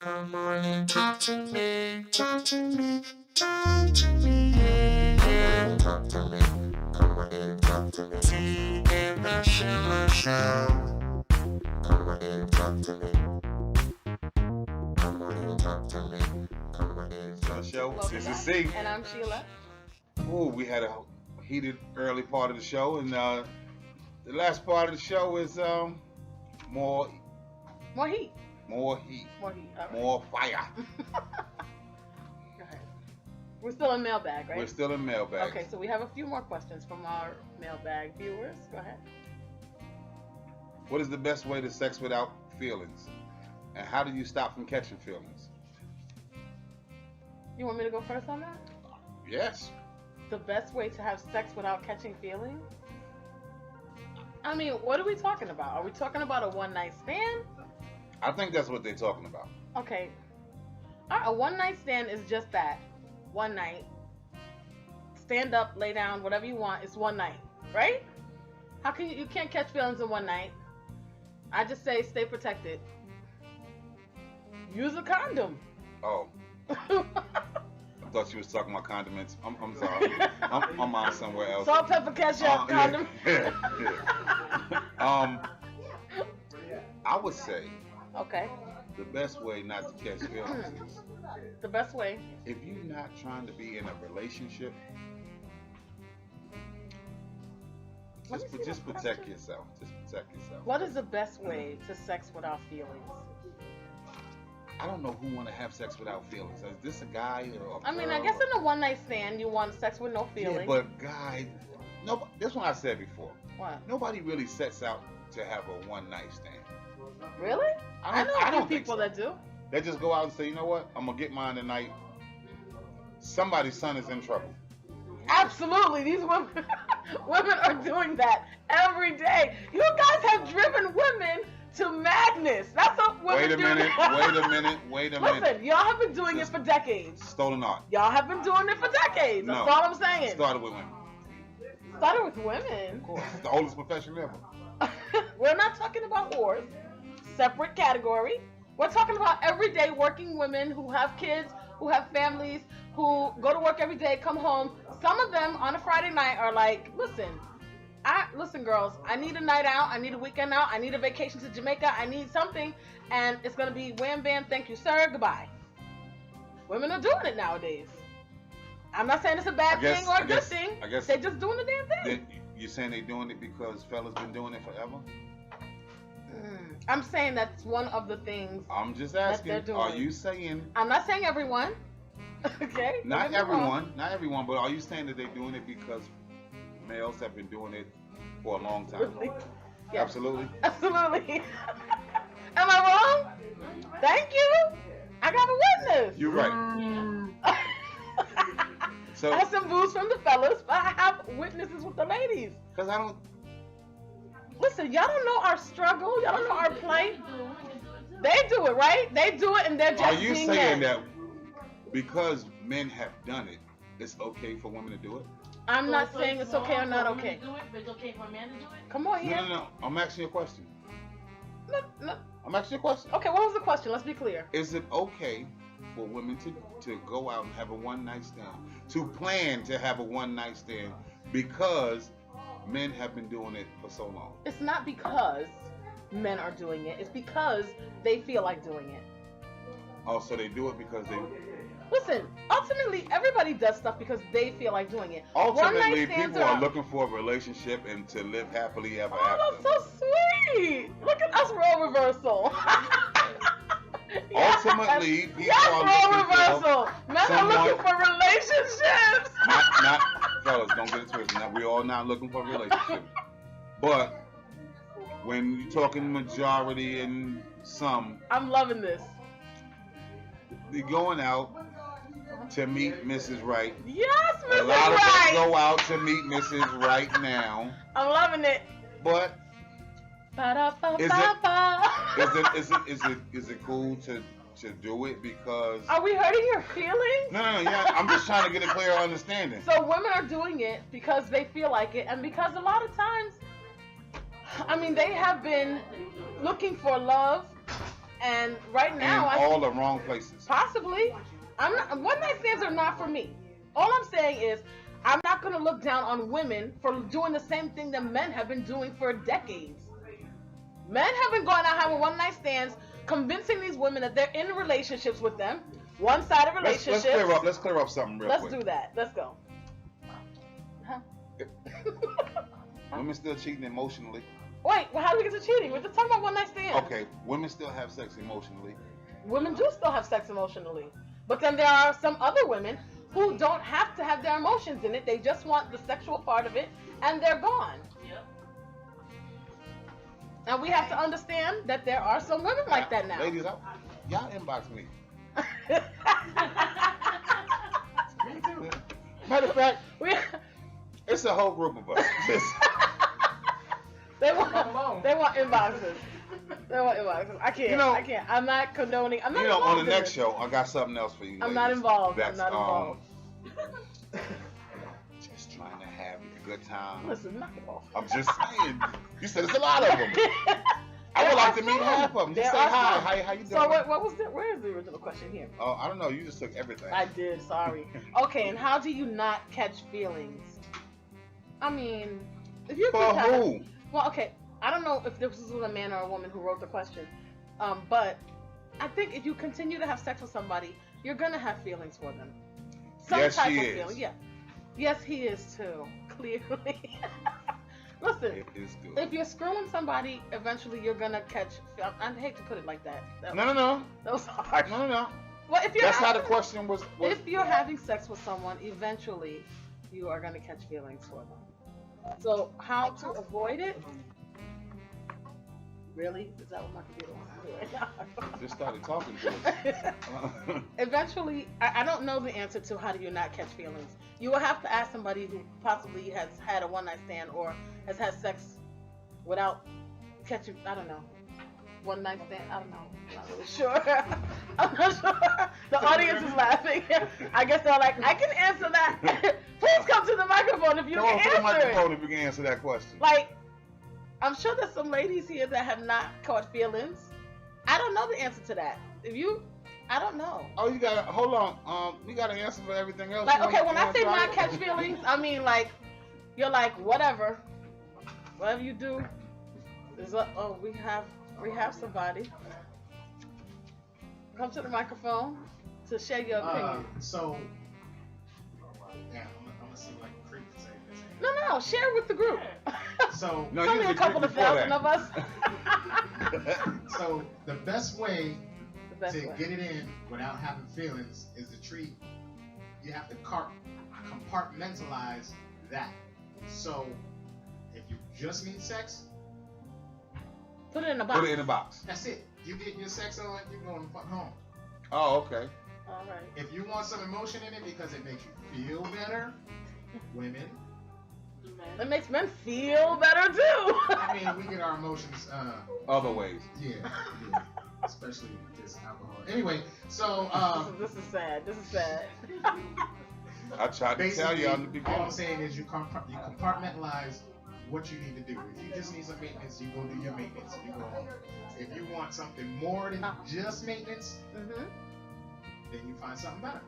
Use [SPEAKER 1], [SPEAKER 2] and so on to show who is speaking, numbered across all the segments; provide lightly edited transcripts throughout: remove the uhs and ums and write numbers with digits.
[SPEAKER 1] Come on and talk to me, talk to me, talk to me, yeah. Talk to me, come on and talk to me. See in the Sheila show. Come on and talk to me. Come on and talk to me. Come on and talk to me.
[SPEAKER 2] Show.
[SPEAKER 3] Welcome
[SPEAKER 2] This is
[SPEAKER 3] back.
[SPEAKER 2] C.
[SPEAKER 3] And I'm Sheila.
[SPEAKER 2] Ooh, we had a heated early part of the show, and the last part of the show is more
[SPEAKER 3] More heat.
[SPEAKER 2] more heat,
[SPEAKER 3] More heat. All right.
[SPEAKER 2] more fire.
[SPEAKER 3] Go ahead. We're still in mailbag, right?
[SPEAKER 2] We're still in mailbag.
[SPEAKER 3] Okay, so we have a few more questions from our mailbag viewers. Go ahead.
[SPEAKER 2] What is the best way to sex without feelings, and how do you stop from catching feelings?
[SPEAKER 3] You want me to go first on that?
[SPEAKER 2] Yes.
[SPEAKER 3] The best way to have sex without catching feelings? I mean, what are we talking about? Are we talking about a one-night stand?
[SPEAKER 2] I think that's what they're talking about.
[SPEAKER 3] Okay. A one-night stand is just that. One night. Stand up, lay down, whatever you want. It's one night, right? How can you can't catch feelings in one night? I just say stay protected. Use a condom.
[SPEAKER 2] Oh, I thought you was talking about condiments. I'm sorry. I'm on somewhere else.
[SPEAKER 3] Salt, pepper, ketchup, condom.
[SPEAKER 2] Yeah. I would say
[SPEAKER 3] Okay.
[SPEAKER 2] the best way not to catch feelings is
[SPEAKER 3] The best way.
[SPEAKER 2] if you're not trying to be in a relationship,
[SPEAKER 3] Let me see
[SPEAKER 2] just
[SPEAKER 3] that
[SPEAKER 2] protect
[SPEAKER 3] question.
[SPEAKER 2] yourself. Just protect yourself.
[SPEAKER 3] What is the best way to sex without feelings?
[SPEAKER 2] I don't know who want to have sex without feelings. Is this a guy or a
[SPEAKER 3] I mean, I
[SPEAKER 2] girl
[SPEAKER 3] guess
[SPEAKER 2] or-
[SPEAKER 3] in a one night stand, you want sex with no feelings.
[SPEAKER 2] Yeah, but guys, no. That's what I said before.
[SPEAKER 3] What?
[SPEAKER 2] Nobody really sets out to have a one night stand.
[SPEAKER 3] Really? I know a few
[SPEAKER 2] don't think
[SPEAKER 3] people
[SPEAKER 2] so.
[SPEAKER 3] that do.
[SPEAKER 2] They just go out and say, you know what? I'm gonna get mine tonight. Somebody's son is in trouble.
[SPEAKER 3] Absolutely, these women, women are doing that every day. You guys have driven women to madness. That's what women
[SPEAKER 2] Wait a
[SPEAKER 3] do
[SPEAKER 2] minute.
[SPEAKER 3] now.
[SPEAKER 2] Wait a
[SPEAKER 3] Listen,
[SPEAKER 2] minute.
[SPEAKER 3] y'all have been doing it for decades.
[SPEAKER 2] Stolen art.
[SPEAKER 3] Y'all have been doing it for decades. That's
[SPEAKER 2] No.
[SPEAKER 3] all I'm saying.
[SPEAKER 2] Started with women.
[SPEAKER 3] Started with women.
[SPEAKER 2] Of course. It's the oldest profession ever.
[SPEAKER 3] We're not talking about whores. Separate category. We're talking about everyday working women who have kids, who have families, who go to work every day, come home. Some of them on a Friday night are like, listen, girls, I need a night out, I need a weekend out, I need a vacation to Jamaica, I need something, and it's gonna be wham bam, thank you, sir, goodbye. Women are doing it nowadays. I'm not saying it's a bad thing or a good thing.
[SPEAKER 2] I guess
[SPEAKER 3] They're just doing the damn thing.
[SPEAKER 2] you're saying they're doing it because fellas been doing it forever?
[SPEAKER 3] I'm saying that's one of the things.
[SPEAKER 2] I'm just
[SPEAKER 3] they're
[SPEAKER 2] asking.
[SPEAKER 3] doing.
[SPEAKER 2] Are you saying
[SPEAKER 3] I'm not saying everyone. Okay.
[SPEAKER 2] not
[SPEAKER 3] Don't get me wrong.
[SPEAKER 2] everyone, not everyone, but are you saying that they're doing it because males have been doing it for a long time?
[SPEAKER 3] Absolutely. Yes.
[SPEAKER 2] Absolutely.
[SPEAKER 3] Absolutely. Am I wrong? Thank you. I got a witness.
[SPEAKER 2] You're right. So,
[SPEAKER 3] I have some booze from the fellas, but I have witnesses with the ladies.
[SPEAKER 2] because I don't.
[SPEAKER 3] Listen, y'all don't know our struggle. Y'all don't know our plight. They do it, right? They do it, and they're just
[SPEAKER 2] Are you
[SPEAKER 3] being
[SPEAKER 2] saying
[SPEAKER 3] men.
[SPEAKER 2] that because men have done it, it's okay for women to do it?
[SPEAKER 3] I'm not saying it's okay or not
[SPEAKER 4] for women
[SPEAKER 3] okay.
[SPEAKER 4] to do it, but it's okay for a man to do it?
[SPEAKER 3] Come on here.
[SPEAKER 2] No. I'm asking you a question.
[SPEAKER 3] No.
[SPEAKER 2] I'm asking you a question.
[SPEAKER 3] Okay, what was the question? Let's be clear.
[SPEAKER 2] Is it okay for women to go out and have a one night stand, to plan to have a one night stand because men have been doing it for so long?
[SPEAKER 3] It's not because men are doing it. It's because they feel like doing it.
[SPEAKER 2] Oh, so they do it because they.
[SPEAKER 3] Listen, ultimately, everybody does stuff because they feel like doing it.
[SPEAKER 2] Ultimately,
[SPEAKER 3] One-night stands
[SPEAKER 2] people are looking for a relationship and to live happily ever
[SPEAKER 3] Oh,
[SPEAKER 2] after.
[SPEAKER 3] that's so sweet. Look at us role reversal. Yes.
[SPEAKER 2] Ultimately, people
[SPEAKER 3] Yes,
[SPEAKER 2] are
[SPEAKER 3] role
[SPEAKER 2] looking
[SPEAKER 3] reversal. Men are
[SPEAKER 2] someone-
[SPEAKER 3] looking for relationships.
[SPEAKER 2] not fellas, don't get it twisted. Now, we're all not looking for a relationship, but when you're talking majority and some,
[SPEAKER 3] I'm loving this.
[SPEAKER 2] they're going out to meet Mrs. Right.
[SPEAKER 3] Yes,
[SPEAKER 2] A
[SPEAKER 3] Mrs.
[SPEAKER 2] lot of us
[SPEAKER 3] Right.
[SPEAKER 2] go out to meet Mrs. Right now,
[SPEAKER 3] I'm loving it.
[SPEAKER 2] but
[SPEAKER 3] Ba-da-ba-ba-ba.
[SPEAKER 2] is it cool to do it because?
[SPEAKER 3] Are we hurting your feelings?
[SPEAKER 2] No, yeah. I'm just trying to get a clear understanding.
[SPEAKER 3] So women are doing it because they feel like it, and because a lot of times, I mean, they have been looking for love And right now,
[SPEAKER 2] in
[SPEAKER 3] I
[SPEAKER 2] all
[SPEAKER 3] see,
[SPEAKER 2] the wrong places.
[SPEAKER 3] possibly, I'm not, one night stands are not for me. All I'm saying is, I'm not going to look down on women for doing the same thing that men have been doing for decades. Men have been going out having one night stands, convincing these women that they're in relationships with them, one-sided
[SPEAKER 2] Let's
[SPEAKER 3] relationships.
[SPEAKER 2] let's clear up something real
[SPEAKER 3] Let's
[SPEAKER 2] quick.
[SPEAKER 3] do that. Let's go. Huh?
[SPEAKER 2] Women still cheating emotionally.
[SPEAKER 3] Wait, well, how do we get to cheating? We're just talking about one night stands.
[SPEAKER 2] Okay, women still have sex emotionally.
[SPEAKER 3] Women do still have sex emotionally. But then there are some other women who don't have to have their emotions in it. They just want the sexual part of it, and they're gone.
[SPEAKER 4] Yep.
[SPEAKER 3] And we have to understand that there are some women like that now.
[SPEAKER 2] Ladies, y'all inbox me.
[SPEAKER 4] Me too.
[SPEAKER 2] Matter of fact,
[SPEAKER 3] We-
[SPEAKER 2] it's a whole group of us.
[SPEAKER 3] they want inboxes. They want inboxes. I can't.
[SPEAKER 2] You know-
[SPEAKER 3] I can't. I'm not condoning. I'm not
[SPEAKER 2] You know,
[SPEAKER 3] involved
[SPEAKER 2] on the
[SPEAKER 3] in
[SPEAKER 2] next
[SPEAKER 3] this.
[SPEAKER 2] show, I got something else for you.
[SPEAKER 3] I'm not
[SPEAKER 2] ladies.
[SPEAKER 3] involved.
[SPEAKER 2] That's,
[SPEAKER 3] I'm not involved.
[SPEAKER 2] Just trying to have a good time.
[SPEAKER 3] Listen, knock it off.
[SPEAKER 2] I'm just saying. You said there's a lot of them. I would like to meet half of them. Just say
[SPEAKER 3] There are
[SPEAKER 2] hi.
[SPEAKER 3] some.
[SPEAKER 2] How you doing?
[SPEAKER 3] So what was the? Where is the original question here?
[SPEAKER 2] Oh, I don't know. You just took everything.
[SPEAKER 3] I did. Sorry. Okay, and how do you not catch feelings? I mean, if you
[SPEAKER 2] For
[SPEAKER 3] just have a-
[SPEAKER 2] who?
[SPEAKER 3] well, okay. I don't know if this was a man or a woman who wrote the question, but I think if you continue to have sex with somebody, you're gonna have feelings for them. Some
[SPEAKER 2] Yes,
[SPEAKER 3] type
[SPEAKER 2] she
[SPEAKER 3] of
[SPEAKER 2] is.
[SPEAKER 3] feeling. Yeah. Yes, he is too. Clearly. Listen,
[SPEAKER 2] It is good.
[SPEAKER 3] if you're screwing somebody, eventually you're gonna catch. I hate to put it like that.
[SPEAKER 2] No.
[SPEAKER 3] That was hard.
[SPEAKER 2] No.
[SPEAKER 3] Well, if you're
[SPEAKER 2] That's how the
[SPEAKER 3] having-
[SPEAKER 2] question was.
[SPEAKER 3] if you're having sex with someone, eventually you are going to catch feelings for them. So how to avoid it? Really? Is that what my computer wants to do right now?
[SPEAKER 2] Just started talking to us.
[SPEAKER 3] Eventually, I don't know the answer to how do you not catch feelings. You will have to ask somebody who possibly has had a one-night stand or has had sex without catching, I don't know, one-night stand. I don't know. I'm not really sure. I'm not sure. The audience is laughing. I guess they're like, I can answer that. Please come to the microphone if you
[SPEAKER 2] Come on to the
[SPEAKER 3] can answer
[SPEAKER 2] microphone
[SPEAKER 3] it.
[SPEAKER 2] if you can answer that question.
[SPEAKER 3] Like, I'm sure there's some ladies here that have not caught feelings. I don't know the answer to that. If you, I don't know.
[SPEAKER 2] Oh, you gotta hold on. You gotta answer for everything else.
[SPEAKER 3] Like,
[SPEAKER 2] You
[SPEAKER 3] okay,
[SPEAKER 2] wanna
[SPEAKER 3] when I say
[SPEAKER 2] try
[SPEAKER 3] not
[SPEAKER 2] it?
[SPEAKER 3] catch feelings, I mean like, you're like, whatever you do. Is we have somebody. Come to the microphone to share your opinion.
[SPEAKER 5] So, yeah, I'm gonna seem like a creep to say this.
[SPEAKER 3] No, share with the group.
[SPEAKER 5] So,
[SPEAKER 2] No,
[SPEAKER 3] It's
[SPEAKER 2] you
[SPEAKER 3] only
[SPEAKER 2] was
[SPEAKER 3] a couple of
[SPEAKER 2] before
[SPEAKER 3] thousand
[SPEAKER 2] that.
[SPEAKER 3] of us.
[SPEAKER 5] so the best way
[SPEAKER 3] The best
[SPEAKER 5] to
[SPEAKER 3] way.
[SPEAKER 5] get it in without having feelings is to treat. You have to compartmentalize that. So, if you just need sex,
[SPEAKER 3] Put it in a box.
[SPEAKER 2] Put it in a box.
[SPEAKER 5] that's it. You get your sex on, you're going to fuck home.
[SPEAKER 2] Oh, okay.
[SPEAKER 3] All right.
[SPEAKER 5] If you want some emotion in it because it makes you feel better, women.
[SPEAKER 3] It makes men feel better too.
[SPEAKER 5] I mean, we get our emotions.
[SPEAKER 2] Other ways.
[SPEAKER 5] Yeah, especially with this alcohol. Anyway, so
[SPEAKER 3] This is sad. This is sad.
[SPEAKER 2] I tried to tell
[SPEAKER 5] basically,
[SPEAKER 2] you on the
[SPEAKER 5] all I'm
[SPEAKER 2] beginning.
[SPEAKER 5] saying is you compartmentalize what you need to do. If you just need some maintenance, you go do your maintenance. You go home. If you want something more than just maintenance,
[SPEAKER 3] hmm
[SPEAKER 5] then you find something better.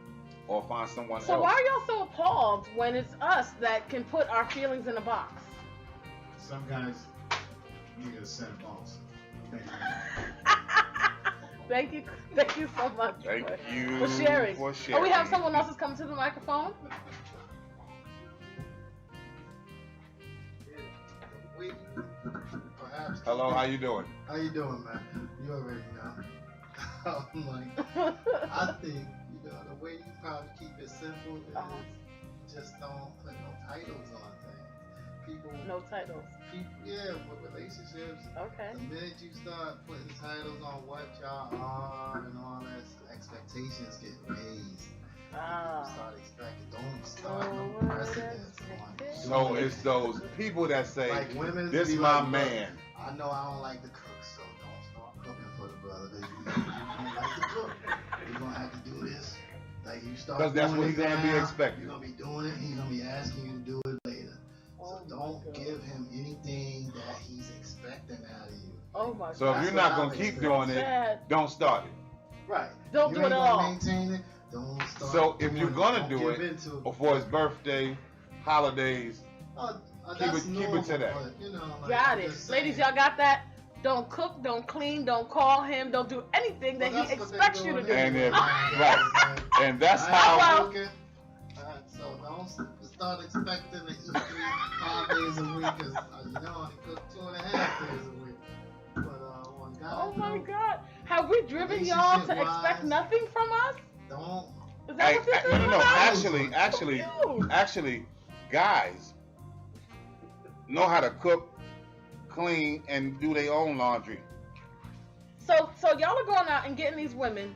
[SPEAKER 2] Or find someone
[SPEAKER 3] So
[SPEAKER 2] else.
[SPEAKER 3] why are y'all so appalled when it's us that can put our feelings in a box?
[SPEAKER 5] Some guys need a set of balls.
[SPEAKER 3] Thank you so much.
[SPEAKER 2] Thank you
[SPEAKER 3] for sharing.
[SPEAKER 2] for
[SPEAKER 3] Oh, we
[SPEAKER 2] sharing.
[SPEAKER 3] have someone else who's coming to the microphone.
[SPEAKER 5] Perhaps.
[SPEAKER 2] Hello, how you doing?
[SPEAKER 6] How you doing, man? You already know. I'm like, I think, the way you probably keep it simple is just don't put no titles on things. People,
[SPEAKER 3] No titles.
[SPEAKER 6] yeah, with relationships,
[SPEAKER 3] Okay.
[SPEAKER 6] the minute you start putting titles on what y'all are and all that, expectations get raised.
[SPEAKER 3] Ah.
[SPEAKER 6] Start expecting, don't start
[SPEAKER 3] Oh,
[SPEAKER 6] no precedents on
[SPEAKER 2] So it's those people that say,
[SPEAKER 6] like women.
[SPEAKER 2] "This
[SPEAKER 6] be
[SPEAKER 2] my
[SPEAKER 6] like, "Look,
[SPEAKER 2] man."
[SPEAKER 6] I know I don't like to cook, so don't start cooking for the brother. You don't like to cook. You're gonna have to do this. Like you start
[SPEAKER 2] Because that's
[SPEAKER 6] doing
[SPEAKER 2] what
[SPEAKER 6] it
[SPEAKER 2] he's gonna be
[SPEAKER 6] now,
[SPEAKER 2] expecting.
[SPEAKER 6] You're gonna be doing it. He's gonna be asking you to do it later. So Don't give him anything that he's expecting out of you.
[SPEAKER 3] Oh my
[SPEAKER 2] So if
[SPEAKER 3] God.
[SPEAKER 2] you're not gonna keep doing it,
[SPEAKER 3] Sad.
[SPEAKER 2] don't start it.
[SPEAKER 6] Right.
[SPEAKER 3] Don't
[SPEAKER 6] you
[SPEAKER 3] do it
[SPEAKER 6] ain't
[SPEAKER 3] at
[SPEAKER 6] gonna
[SPEAKER 3] all.
[SPEAKER 6] maintain it. Don't start.
[SPEAKER 2] So if
[SPEAKER 6] doing
[SPEAKER 2] you're gonna
[SPEAKER 6] Don't
[SPEAKER 2] do
[SPEAKER 6] give
[SPEAKER 2] it,
[SPEAKER 6] into
[SPEAKER 2] or for his birthday, holidays,
[SPEAKER 6] Keep
[SPEAKER 2] Keep it to that.
[SPEAKER 6] But, you know, like,
[SPEAKER 3] Got
[SPEAKER 6] I'm
[SPEAKER 3] it.
[SPEAKER 6] just saying.
[SPEAKER 3] Ladies, y'all got that? Don't cook, don't clean, don't call him, don't do anything that
[SPEAKER 6] Well,
[SPEAKER 3] he
[SPEAKER 6] that's what
[SPEAKER 3] expects
[SPEAKER 6] they're
[SPEAKER 3] you to
[SPEAKER 6] doing
[SPEAKER 3] do.
[SPEAKER 2] And
[SPEAKER 6] anyway,
[SPEAKER 2] if-
[SPEAKER 6] man.
[SPEAKER 2] right. and that's
[SPEAKER 6] I
[SPEAKER 2] how.
[SPEAKER 6] ain't cooking. So don't start expecting to eat 5 days a week, because you know I only cook 2.5 days a week. But when God
[SPEAKER 3] Oh my
[SPEAKER 6] do,
[SPEAKER 3] God. Have we driven y'all to
[SPEAKER 6] Relationship-wise,
[SPEAKER 3] expect nothing from us?
[SPEAKER 6] don't.
[SPEAKER 3] Is that what this is
[SPEAKER 2] No,
[SPEAKER 3] about?
[SPEAKER 2] actually, guys know how to cook, clean, and do their own laundry.
[SPEAKER 3] So y'all are going out and getting these women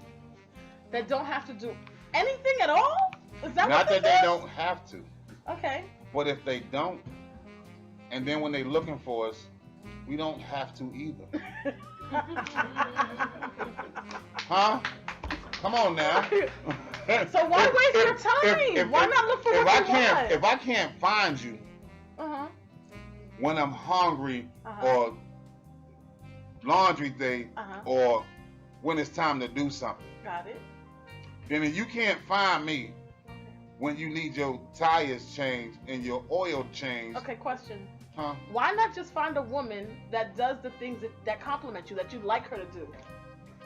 [SPEAKER 3] that don't have to do anything at all? Is that
[SPEAKER 2] Not
[SPEAKER 3] what this
[SPEAKER 2] that they
[SPEAKER 3] is?
[SPEAKER 2] don't have to,
[SPEAKER 3] Okay.
[SPEAKER 2] but if they don't, and then when they're looking for us, we don't have to either. Huh? Come on now.
[SPEAKER 3] So why waste your time? Why not look for what you want?
[SPEAKER 2] If I can't find you
[SPEAKER 3] Uh-huh.
[SPEAKER 2] when I'm hungry
[SPEAKER 3] Uh-huh.
[SPEAKER 2] or laundry day
[SPEAKER 3] Uh-huh.
[SPEAKER 2] or when it's time to do something,
[SPEAKER 3] Got it.
[SPEAKER 2] then if you can't find me when you need your tires changed and your oil changed,
[SPEAKER 3] Okay, question.
[SPEAKER 2] huh?
[SPEAKER 3] Why not just find a woman that does the things that compliment you, that you like her to do?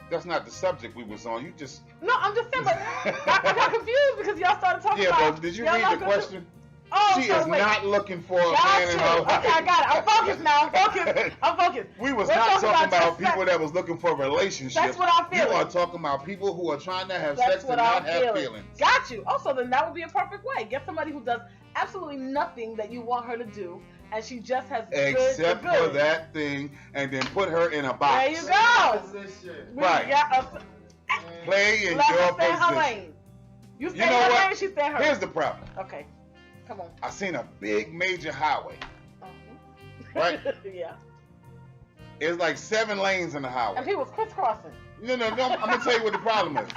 [SPEAKER 2] That's not the subject we was on. You just
[SPEAKER 3] No, I'm just saying, but I got confused because y'all started talking
[SPEAKER 2] yeah,
[SPEAKER 3] about.
[SPEAKER 2] but did you
[SPEAKER 3] y'all
[SPEAKER 2] read
[SPEAKER 3] not
[SPEAKER 2] the
[SPEAKER 3] gonna do-
[SPEAKER 2] question?
[SPEAKER 3] Oh,
[SPEAKER 2] She
[SPEAKER 3] so
[SPEAKER 2] is
[SPEAKER 3] wait.
[SPEAKER 2] not looking for a
[SPEAKER 3] Got
[SPEAKER 2] man
[SPEAKER 3] you.
[SPEAKER 2] in her life.
[SPEAKER 3] Okay, I got it. I'm focused now. I'm focused.
[SPEAKER 2] We was
[SPEAKER 3] We're
[SPEAKER 2] not
[SPEAKER 3] talking
[SPEAKER 2] talking
[SPEAKER 3] about
[SPEAKER 2] about
[SPEAKER 3] just
[SPEAKER 2] people
[SPEAKER 3] sex.
[SPEAKER 2] that was looking for relationships.
[SPEAKER 3] That's what I'm feeling.
[SPEAKER 2] You are talking about people who are trying to have
[SPEAKER 3] That's
[SPEAKER 2] sex and
[SPEAKER 3] what
[SPEAKER 2] not
[SPEAKER 3] I'm
[SPEAKER 2] have
[SPEAKER 3] feeling.
[SPEAKER 2] feelings.
[SPEAKER 3] Got you. Also, then that would be a perfect way. Get somebody who does absolutely nothing that you want her to do, and she just has
[SPEAKER 2] Except
[SPEAKER 3] good.
[SPEAKER 2] for that thing, and then put her in a box.
[SPEAKER 3] There you go.
[SPEAKER 6] Position.
[SPEAKER 3] We
[SPEAKER 2] Right.
[SPEAKER 3] got
[SPEAKER 2] Play in
[SPEAKER 3] let
[SPEAKER 2] your
[SPEAKER 3] her stay in her
[SPEAKER 2] position.
[SPEAKER 3] lane. You stay
[SPEAKER 2] You
[SPEAKER 3] in
[SPEAKER 2] know
[SPEAKER 3] her
[SPEAKER 2] what?
[SPEAKER 3] lane, she stay in her
[SPEAKER 2] Here's
[SPEAKER 3] lane.
[SPEAKER 2] the problem.
[SPEAKER 3] Okay. Come on.
[SPEAKER 2] I seen a big major highway.
[SPEAKER 3] Mhm.
[SPEAKER 2] Right.
[SPEAKER 3] Yeah.
[SPEAKER 2] It's like 7 lanes in the
[SPEAKER 3] And
[SPEAKER 2] highway.
[SPEAKER 3] he was crisscrossing.
[SPEAKER 2] No, I'm gonna tell you what the problem is.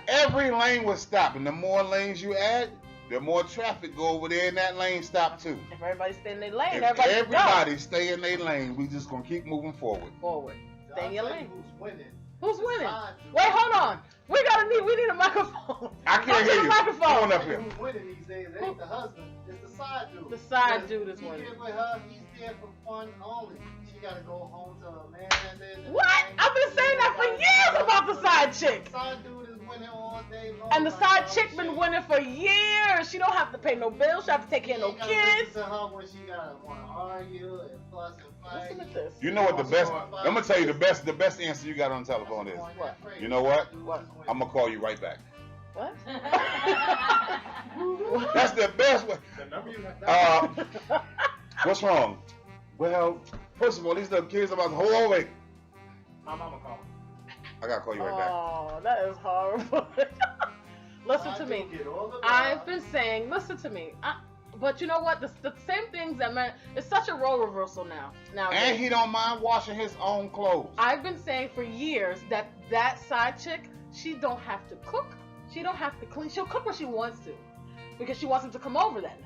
[SPEAKER 2] Every lane was stopping. The more lanes you add, the more traffic go over there, and that lane stop too.
[SPEAKER 3] If everybody stay in their lane,
[SPEAKER 2] If
[SPEAKER 3] everybody can go.
[SPEAKER 2] everybody stay in their lane, we just gonna keep moving forward.
[SPEAKER 3] Forward. Stay in your
[SPEAKER 6] I'll tell
[SPEAKER 3] lane.
[SPEAKER 6] you who's winning.
[SPEAKER 3] Who's winning?
[SPEAKER 6] Side dude.
[SPEAKER 3] Wait, hold on. We need a microphone.
[SPEAKER 2] I
[SPEAKER 3] Go
[SPEAKER 2] can't
[SPEAKER 3] to
[SPEAKER 2] hear
[SPEAKER 3] the
[SPEAKER 2] you.
[SPEAKER 3] microphone.
[SPEAKER 2] Come on up here.
[SPEAKER 6] Who's winning these days? It ain't the husband. It's the side dude.
[SPEAKER 3] The side
[SPEAKER 6] Because
[SPEAKER 3] dude is
[SPEAKER 6] he
[SPEAKER 3] winning.
[SPEAKER 6] get with her, he's there for fun only. She gotta go home to her man.
[SPEAKER 3] What? I've been saying that for years about the side chick.
[SPEAKER 6] Side dude is winning all day long.
[SPEAKER 3] And the side chick been winning for years. She don't have to pay no bills. She don't have to take care of no kids.
[SPEAKER 6] To her when she gotta want to argue and fuss and fight.
[SPEAKER 3] Listen to this.
[SPEAKER 2] You know what the best? I'm gonna tell you the best answer you got on the telephone is.
[SPEAKER 3] What?
[SPEAKER 2] You know what?
[SPEAKER 3] What?
[SPEAKER 2] I'm gonna call you right back.
[SPEAKER 3] What?
[SPEAKER 2] That's the best way.
[SPEAKER 5] The number you have
[SPEAKER 2] What's wrong? Well, first of all, these little kids about to hold on, wait.
[SPEAKER 5] my mama called.
[SPEAKER 2] I gotta call you right back.
[SPEAKER 3] Oh, that is horrible. Listen to me. I've been saying, listen to me. But you know what? The same things that man, it's such a role reversal now.
[SPEAKER 2] And he don't mind washing his own clothes.
[SPEAKER 3] I've been saying for years that side chick, she don't have to cook. She don't have to clean. She'll cook when she wants to, because she wants him to come over that night.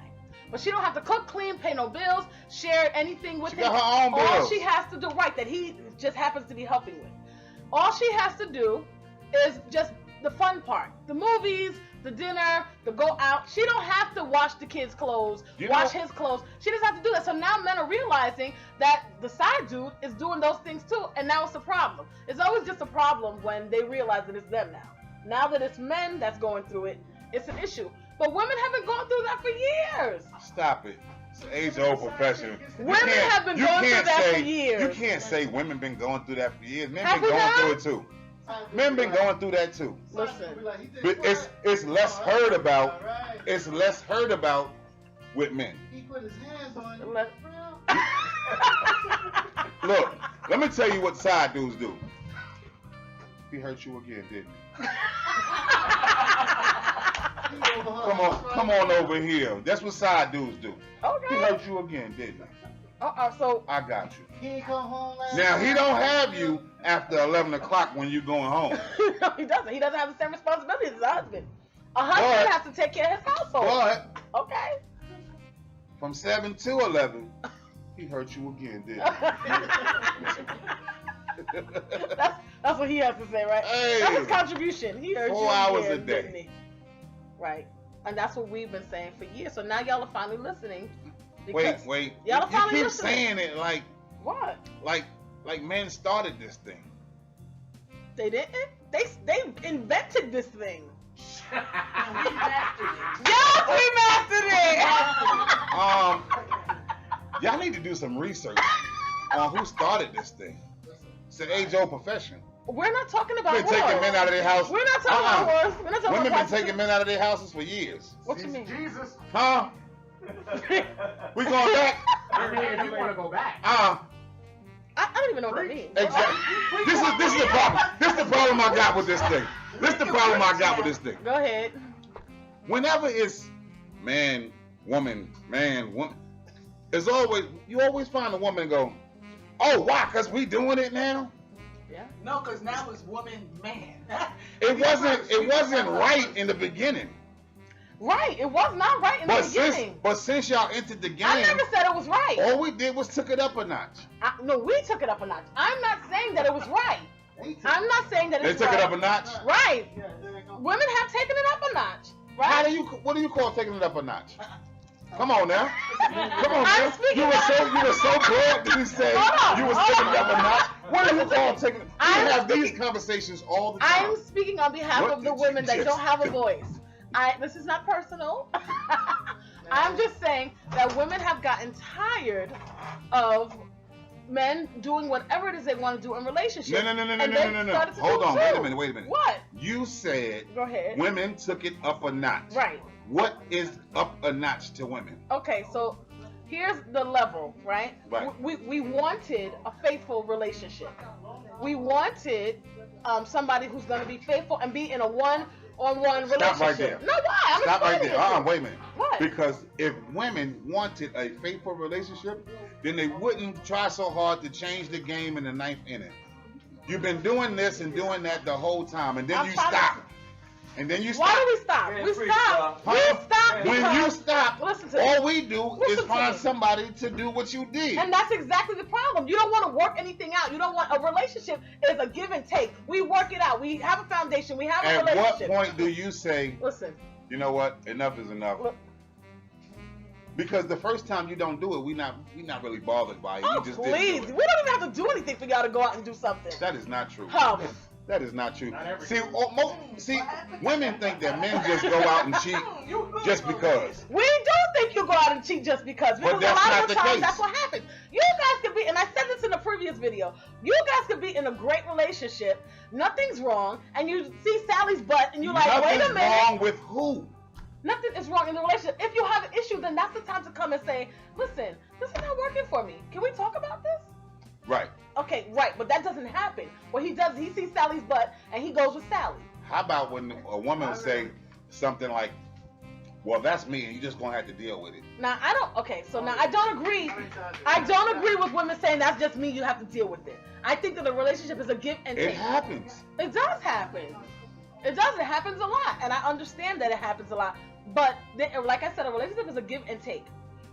[SPEAKER 3] But she don't have to cook, clean, pay no bills, share anything with
[SPEAKER 2] She
[SPEAKER 3] him.
[SPEAKER 2] got her own
[SPEAKER 3] All
[SPEAKER 2] bills.
[SPEAKER 3] she has to do, right, that he just happens to be helping with. All she has to do is just the fun part. The movies, the dinner, the go out. She don't have to wash the kids' clothes, wash his clothes. She doesn't have to do that. So now men are realizing that the side dude is doing those things too, and now it's a problem. It's always just a problem when they realize that it's them now. Now that it's men that's going through it, it's an issue. But women have been going through that for years.
[SPEAKER 2] Stop it. It's an age-old profession.
[SPEAKER 3] Women have been going through that for years.
[SPEAKER 2] You can't say women been going through that for years. Men
[SPEAKER 3] Have
[SPEAKER 2] been
[SPEAKER 3] we
[SPEAKER 2] going
[SPEAKER 3] not?
[SPEAKER 2] through it too. Men been going through that too.
[SPEAKER 3] Listen.
[SPEAKER 2] But it's less heard about. It's less heard about with men.
[SPEAKER 6] He put his hands on you.
[SPEAKER 3] Let-
[SPEAKER 2] Look, let me tell you what side dudes do. He hurt you again, didn't he? Come on over here. That's what side dudes do. He
[SPEAKER 3] Okay.
[SPEAKER 2] hurt you again, didn't he?
[SPEAKER 3] So
[SPEAKER 2] I got you.
[SPEAKER 6] He ain't come home last
[SPEAKER 2] Now he
[SPEAKER 6] night.
[SPEAKER 2] don't have you after 11 o'clock when you going home.
[SPEAKER 3] no, he doesn't. He doesn't have the same responsibilities as a husband. A husband
[SPEAKER 2] But-
[SPEAKER 3] has to take care of his household.
[SPEAKER 2] But
[SPEAKER 3] Okay.
[SPEAKER 2] from 7 to 11, he hurt you again, didn't he?
[SPEAKER 3] That's what he has to say, right?
[SPEAKER 2] Hey.
[SPEAKER 3] That's his contribution. He heard
[SPEAKER 2] 4
[SPEAKER 3] you
[SPEAKER 2] hours
[SPEAKER 3] again,
[SPEAKER 2] a day.
[SPEAKER 3] didn't he? Right. And that's what we've been saying for years. So now y'all are finally listening. because-
[SPEAKER 2] Wait.
[SPEAKER 3] Y'all
[SPEAKER 2] You
[SPEAKER 3] finally
[SPEAKER 2] keep
[SPEAKER 3] listening.
[SPEAKER 2] saying it
[SPEAKER 3] What?
[SPEAKER 2] like men started this thing.
[SPEAKER 3] They didn't? They invented this thing.
[SPEAKER 4] We mastered it.
[SPEAKER 3] Yes, we mastered it.
[SPEAKER 2] Y'all need to do some research on who started this thing. It's an age-old profession.
[SPEAKER 3] We're not talking about
[SPEAKER 2] Been taking
[SPEAKER 3] wars.
[SPEAKER 2] men out of their house.
[SPEAKER 3] We're not talking about wars. We're not talking
[SPEAKER 2] Women been
[SPEAKER 3] about
[SPEAKER 2] taking men out of their houses for years.
[SPEAKER 3] What you mean?
[SPEAKER 5] Jesus.
[SPEAKER 2] Huh? We going back?
[SPEAKER 5] I mean, if you want to go back.
[SPEAKER 3] I don't even know what that means.
[SPEAKER 2] Exactly. This is the problem. This is the problem I got with this thing. This is the problem I got with this thing.
[SPEAKER 3] Go ahead.
[SPEAKER 2] Whenever it's man, woman, it's always you always find a woman and go, oh, why? Cause we doing it now.
[SPEAKER 3] Yeah.
[SPEAKER 4] No, because now it's woman, man.
[SPEAKER 2] It wasn't right in the beginning.
[SPEAKER 3] Right. It was not right in the beginning.
[SPEAKER 2] But since y'all entered the game,
[SPEAKER 3] I never said it was right.
[SPEAKER 2] all we did was took it up a notch.
[SPEAKER 3] No, we took it up a notch. I'm not saying that it was right. I'm not saying that
[SPEAKER 2] They
[SPEAKER 3] it's
[SPEAKER 2] took
[SPEAKER 3] right.
[SPEAKER 2] it up a notch.
[SPEAKER 3] Right.
[SPEAKER 6] Yeah, there you go.
[SPEAKER 3] Women have taken it up a notch.
[SPEAKER 2] How
[SPEAKER 3] Right.
[SPEAKER 2] do what do you call taking it up a notch? Come on now. Come on,
[SPEAKER 3] I'm
[SPEAKER 2] man.
[SPEAKER 3] speaking
[SPEAKER 2] You were so broad to say
[SPEAKER 3] Hold on,
[SPEAKER 2] you was
[SPEAKER 3] hold
[SPEAKER 2] taking
[SPEAKER 3] on.
[SPEAKER 2] it up a notch. What do you call taking? We
[SPEAKER 3] I'm
[SPEAKER 2] have these
[SPEAKER 3] speaking-
[SPEAKER 2] conversations all the time.
[SPEAKER 3] I'm speaking on behalf
[SPEAKER 2] What
[SPEAKER 3] of the
[SPEAKER 2] did
[SPEAKER 3] women
[SPEAKER 2] you
[SPEAKER 3] that
[SPEAKER 2] just
[SPEAKER 3] don't have a
[SPEAKER 2] do?
[SPEAKER 3] voice. This is not personal. I'm just saying that women have gotten tired of men doing whatever it is they want to do in relationships.
[SPEAKER 2] No.
[SPEAKER 3] And they started to
[SPEAKER 2] Hold
[SPEAKER 3] do
[SPEAKER 2] on.
[SPEAKER 3] too.
[SPEAKER 2] Wait a minute.
[SPEAKER 3] What?
[SPEAKER 2] You said
[SPEAKER 3] Go ahead.
[SPEAKER 2] women took it up a notch.
[SPEAKER 3] Right.
[SPEAKER 2] What is up a notch to women?
[SPEAKER 3] Okay, so here's the level, right?
[SPEAKER 2] Right.
[SPEAKER 3] We wanted a faithful relationship. We wanted somebody who's going to be faithful and be in a one-on-one relationship.
[SPEAKER 2] Stop right there.
[SPEAKER 3] No, why? I'm
[SPEAKER 2] Stop right
[SPEAKER 3] explaining
[SPEAKER 2] there.
[SPEAKER 3] it to you.
[SPEAKER 2] Wait a minute.
[SPEAKER 3] What?
[SPEAKER 2] Because if women wanted a faithful relationship, then they wouldn't try so hard to change the game in the ninth inning. You've been doing this and doing that the whole time, and then
[SPEAKER 3] I'm
[SPEAKER 2] you
[SPEAKER 3] trying to-
[SPEAKER 2] stop. And then you
[SPEAKER 3] Why
[SPEAKER 2] stop.
[SPEAKER 3] do we stop?
[SPEAKER 4] Yeah,
[SPEAKER 3] We
[SPEAKER 4] preach,
[SPEAKER 3] stop.
[SPEAKER 2] Huh?
[SPEAKER 3] We stop
[SPEAKER 2] When
[SPEAKER 3] because
[SPEAKER 2] you stop,
[SPEAKER 3] listen to
[SPEAKER 2] all
[SPEAKER 3] me.
[SPEAKER 2] we do
[SPEAKER 3] Listen
[SPEAKER 2] is
[SPEAKER 3] to
[SPEAKER 2] find
[SPEAKER 3] me.
[SPEAKER 2] somebody to do what you did.
[SPEAKER 3] And that's exactly the problem. You don't want to work anything out. You don't want a relationship is a give and take. We work it out. We have a foundation. We have a
[SPEAKER 2] At what
[SPEAKER 3] relationship.
[SPEAKER 2] point do you say,
[SPEAKER 3] Listen,
[SPEAKER 2] you know what, enough is enough?
[SPEAKER 3] Look.
[SPEAKER 2] Because the first time you don't do it, we not really bothered by it.
[SPEAKER 3] oh
[SPEAKER 2] You just
[SPEAKER 3] please,
[SPEAKER 2] didn't do
[SPEAKER 3] we
[SPEAKER 2] it.
[SPEAKER 3] don't even have to do anything for y'all to go out and do something.
[SPEAKER 2] That is not true.
[SPEAKER 3] How?
[SPEAKER 2] That is not true.
[SPEAKER 5] Not every-
[SPEAKER 2] See, women think that men just go out and cheat just because.
[SPEAKER 3] We do think you go out and cheat just because.
[SPEAKER 2] But
[SPEAKER 3] Because
[SPEAKER 2] that's
[SPEAKER 3] a lot
[SPEAKER 2] not
[SPEAKER 3] of the
[SPEAKER 2] the
[SPEAKER 3] times
[SPEAKER 2] case.
[SPEAKER 3] that's what happens. You guys could be, and I said this in a previous video, you guys could be in a great relationship, nothing's wrong, and you see Sally's butt, and you're like, wait
[SPEAKER 2] Nothing's
[SPEAKER 3] a minute.
[SPEAKER 2] wrong with who?
[SPEAKER 3] Nothing is wrong in the relationship. If you have an issue, then that's the time to come and say, listen, this is not working for me. Can we talk about this?
[SPEAKER 2] Right.
[SPEAKER 3] Okay, right, but that doesn't happen. What he does, he sees Sally's butt, and he goes with Sally.
[SPEAKER 2] How about when a woman will say something like, well, that's me, and you're just going to have to deal with it.
[SPEAKER 3] Now, I don't, okay, so now I don't agree. I don't agree with women saying that's just me, you have to deal with it. I think that a relationship is a give and
[SPEAKER 2] It
[SPEAKER 3] take.
[SPEAKER 2] happens.
[SPEAKER 3] It does happen. It does. It happens a lot, and I understand that it happens a lot. But like I said, a relationship is a give and take.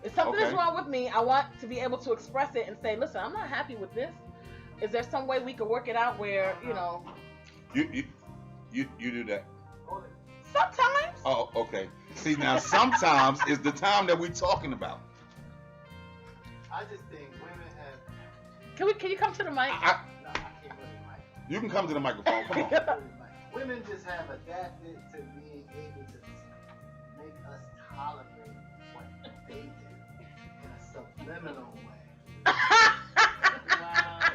[SPEAKER 3] If something is
[SPEAKER 2] Okay.
[SPEAKER 3] wrong with me, I want to be able to express it and say, "Listen, I'm not happy with this. Is there some way we could work it out where
[SPEAKER 2] You do that.
[SPEAKER 3] sometimes."
[SPEAKER 2] Oh, okay. See, now sometimes is the time that we're talking about.
[SPEAKER 6] I just think women have.
[SPEAKER 3] Can you come to the mic?
[SPEAKER 6] No, I can't really like.
[SPEAKER 2] You can come to the microphone. Come on.
[SPEAKER 6] Women just have adapted to being able to make us tolerate what they do in a subliminal way.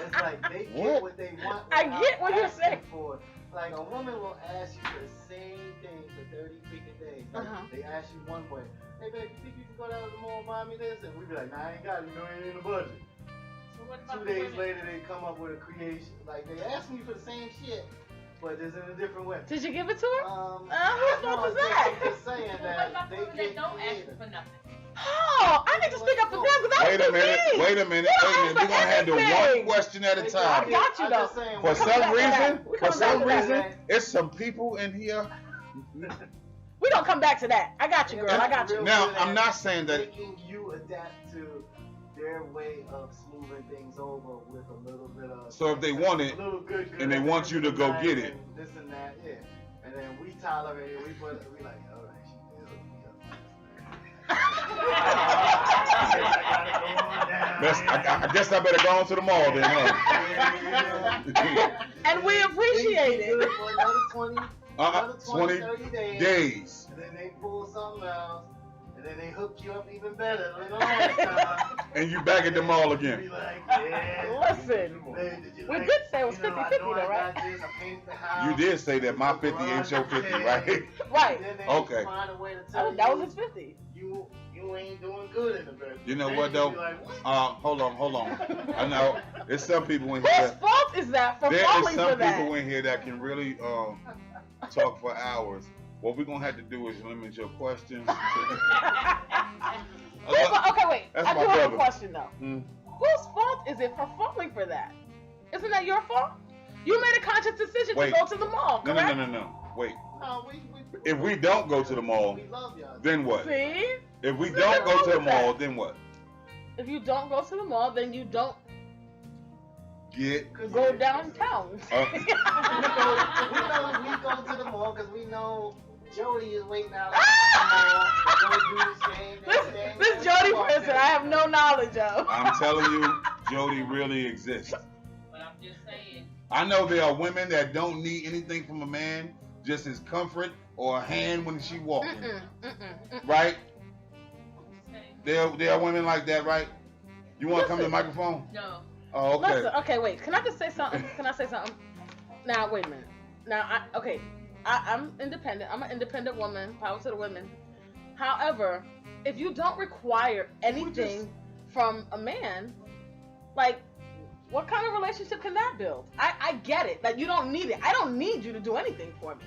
[SPEAKER 6] It's like they get
[SPEAKER 2] What?
[SPEAKER 6] what they want.
[SPEAKER 3] I
[SPEAKER 6] without
[SPEAKER 3] get what you're
[SPEAKER 6] asking
[SPEAKER 3] saying.
[SPEAKER 6] For. Like a woman will ask you the same thing for 30 freaking days. Like, they ask you one way, hey baby, you think you can go down to the mall and buy me this? And we be like, nah, I ain't got it. You know, it ain't in the budget. 2 days later, they come up with a creation. Like they asking you for the same shit, but it's in a different way.
[SPEAKER 3] Did you give it to her? Whose fault
[SPEAKER 6] No,
[SPEAKER 3] was that?
[SPEAKER 6] I'm just saying that they get creative.
[SPEAKER 3] Oh, I need to speak up for them because I
[SPEAKER 2] Wait a minute. Wait a minute. We're gonna handle one question at a
[SPEAKER 3] I
[SPEAKER 2] time.
[SPEAKER 3] got you
[SPEAKER 6] I'm
[SPEAKER 3] though.
[SPEAKER 6] just saying,
[SPEAKER 2] For
[SPEAKER 3] We're coming
[SPEAKER 2] some
[SPEAKER 3] back to that.
[SPEAKER 2] reason,
[SPEAKER 3] We're coming back to that.
[SPEAKER 2] it's some people in here.
[SPEAKER 3] We don't come back to that. I got you, girl. I got you.
[SPEAKER 2] Now, I'm not saying that.
[SPEAKER 6] Making you adapt to their way of smoothing things over with a little bit of.
[SPEAKER 2] So if they want it,
[SPEAKER 6] a little good,
[SPEAKER 2] and they want you to go get it.
[SPEAKER 6] and this and that, yeah. And then we tolerate it. We like, all right, she did hook me up.
[SPEAKER 2] I guess I better go on to the mall then, huh?
[SPEAKER 3] And we appreciate it.
[SPEAKER 6] For another 20, 30
[SPEAKER 2] days.
[SPEAKER 6] And then they pull something else. And then they hook you up even better than the last time.
[SPEAKER 2] And you back at the mall
[SPEAKER 6] Be
[SPEAKER 2] again.
[SPEAKER 6] like, yeah.
[SPEAKER 3] Listen,
[SPEAKER 6] Man, did you
[SPEAKER 3] we
[SPEAKER 6] like-
[SPEAKER 3] did say it was
[SPEAKER 6] you know,
[SPEAKER 3] 50-50
[SPEAKER 6] I know I
[SPEAKER 3] though, right?
[SPEAKER 6] got this, I painted the house.
[SPEAKER 2] You did say that my 50 ain't your 50, right?
[SPEAKER 3] Right.
[SPEAKER 6] Then they
[SPEAKER 2] Okay.
[SPEAKER 6] find a way to
[SPEAKER 3] I
[SPEAKER 6] tell
[SPEAKER 3] mean, that
[SPEAKER 6] you
[SPEAKER 3] was his 50.
[SPEAKER 6] you ain't doing good in the bedroom.
[SPEAKER 2] You know
[SPEAKER 6] Then
[SPEAKER 2] what,
[SPEAKER 6] you
[SPEAKER 2] though?
[SPEAKER 6] be like, what?
[SPEAKER 2] Hold on. I know there's some people in
[SPEAKER 3] Whose
[SPEAKER 2] here.
[SPEAKER 3] fault is that for
[SPEAKER 2] There is
[SPEAKER 3] falling
[SPEAKER 2] some
[SPEAKER 3] for that?
[SPEAKER 2] people in here that can really talk for hours. What we're gonna have to do is limit your questions.
[SPEAKER 3] Okay, wait.
[SPEAKER 2] That's
[SPEAKER 3] I
[SPEAKER 2] my
[SPEAKER 3] do have a
[SPEAKER 2] brother.
[SPEAKER 3] question though.
[SPEAKER 2] Hmm.
[SPEAKER 3] Whose fault is it for falling for that? Isn't that your fault? You made a conscious decision
[SPEAKER 2] Wait.
[SPEAKER 3] to go to the mall,
[SPEAKER 2] No.
[SPEAKER 3] correct?
[SPEAKER 2] Wait.
[SPEAKER 6] No,
[SPEAKER 2] If we don't go to the mall,
[SPEAKER 6] we love y'all.
[SPEAKER 2] then what?
[SPEAKER 3] See?
[SPEAKER 2] If we
[SPEAKER 3] See,
[SPEAKER 2] don't go
[SPEAKER 3] what's
[SPEAKER 2] to the
[SPEAKER 3] wrong with
[SPEAKER 2] mall,
[SPEAKER 3] that?
[SPEAKER 2] then what?
[SPEAKER 3] If you don't go to the mall, then you don't
[SPEAKER 2] Get.
[SPEAKER 3] go downtown.
[SPEAKER 6] we go to the mall because we know Jody is waiting out at the mall to go do the same thing.
[SPEAKER 3] This Jody person I have no knowledge of.
[SPEAKER 2] I'm telling you, Jody really exists.
[SPEAKER 4] But I'm just saying.
[SPEAKER 2] I know there are women that don't need anything from a man, just his comfort or a hand when she walking. Right? There are women like that, right? You want to come to the microphone?
[SPEAKER 4] No.
[SPEAKER 2] Oh, okay.
[SPEAKER 3] Listen, okay, wait. Can I just say something? Can I say something? Now, wait a minute. Now, I'm independent. I'm an independent woman. Power to the women. However, if you don't require anything from a man, like, what kind of relationship can that build? I get it. Like, you don't need it. I don't need you to do anything for me.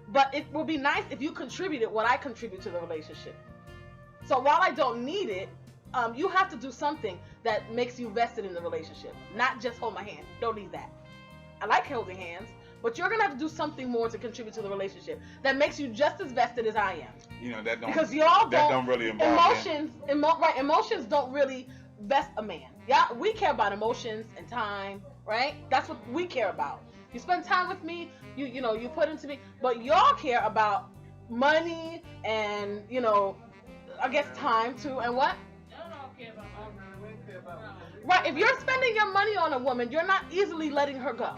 [SPEAKER 3] But it will be nice if you contributed what I contribute to the relationship. So while I don't need it, you have to do something that makes you vested in the relationship. Not just hold my hand. Don't need that. I like holding hands, but you're gonna have to do something more to contribute to the relationship that makes you just as vested as I am.
[SPEAKER 2] You know that don't.
[SPEAKER 3] Because y'all
[SPEAKER 2] don't really involve
[SPEAKER 3] emotions don't really vest a man. Yeah, we care about emotions and time, right? That's what we care about. You spend time with me, you know, you put into me, but y'all care about money and, you know, I guess time too, and what? Right, if you're spending your money on a woman, you're not easily letting her go.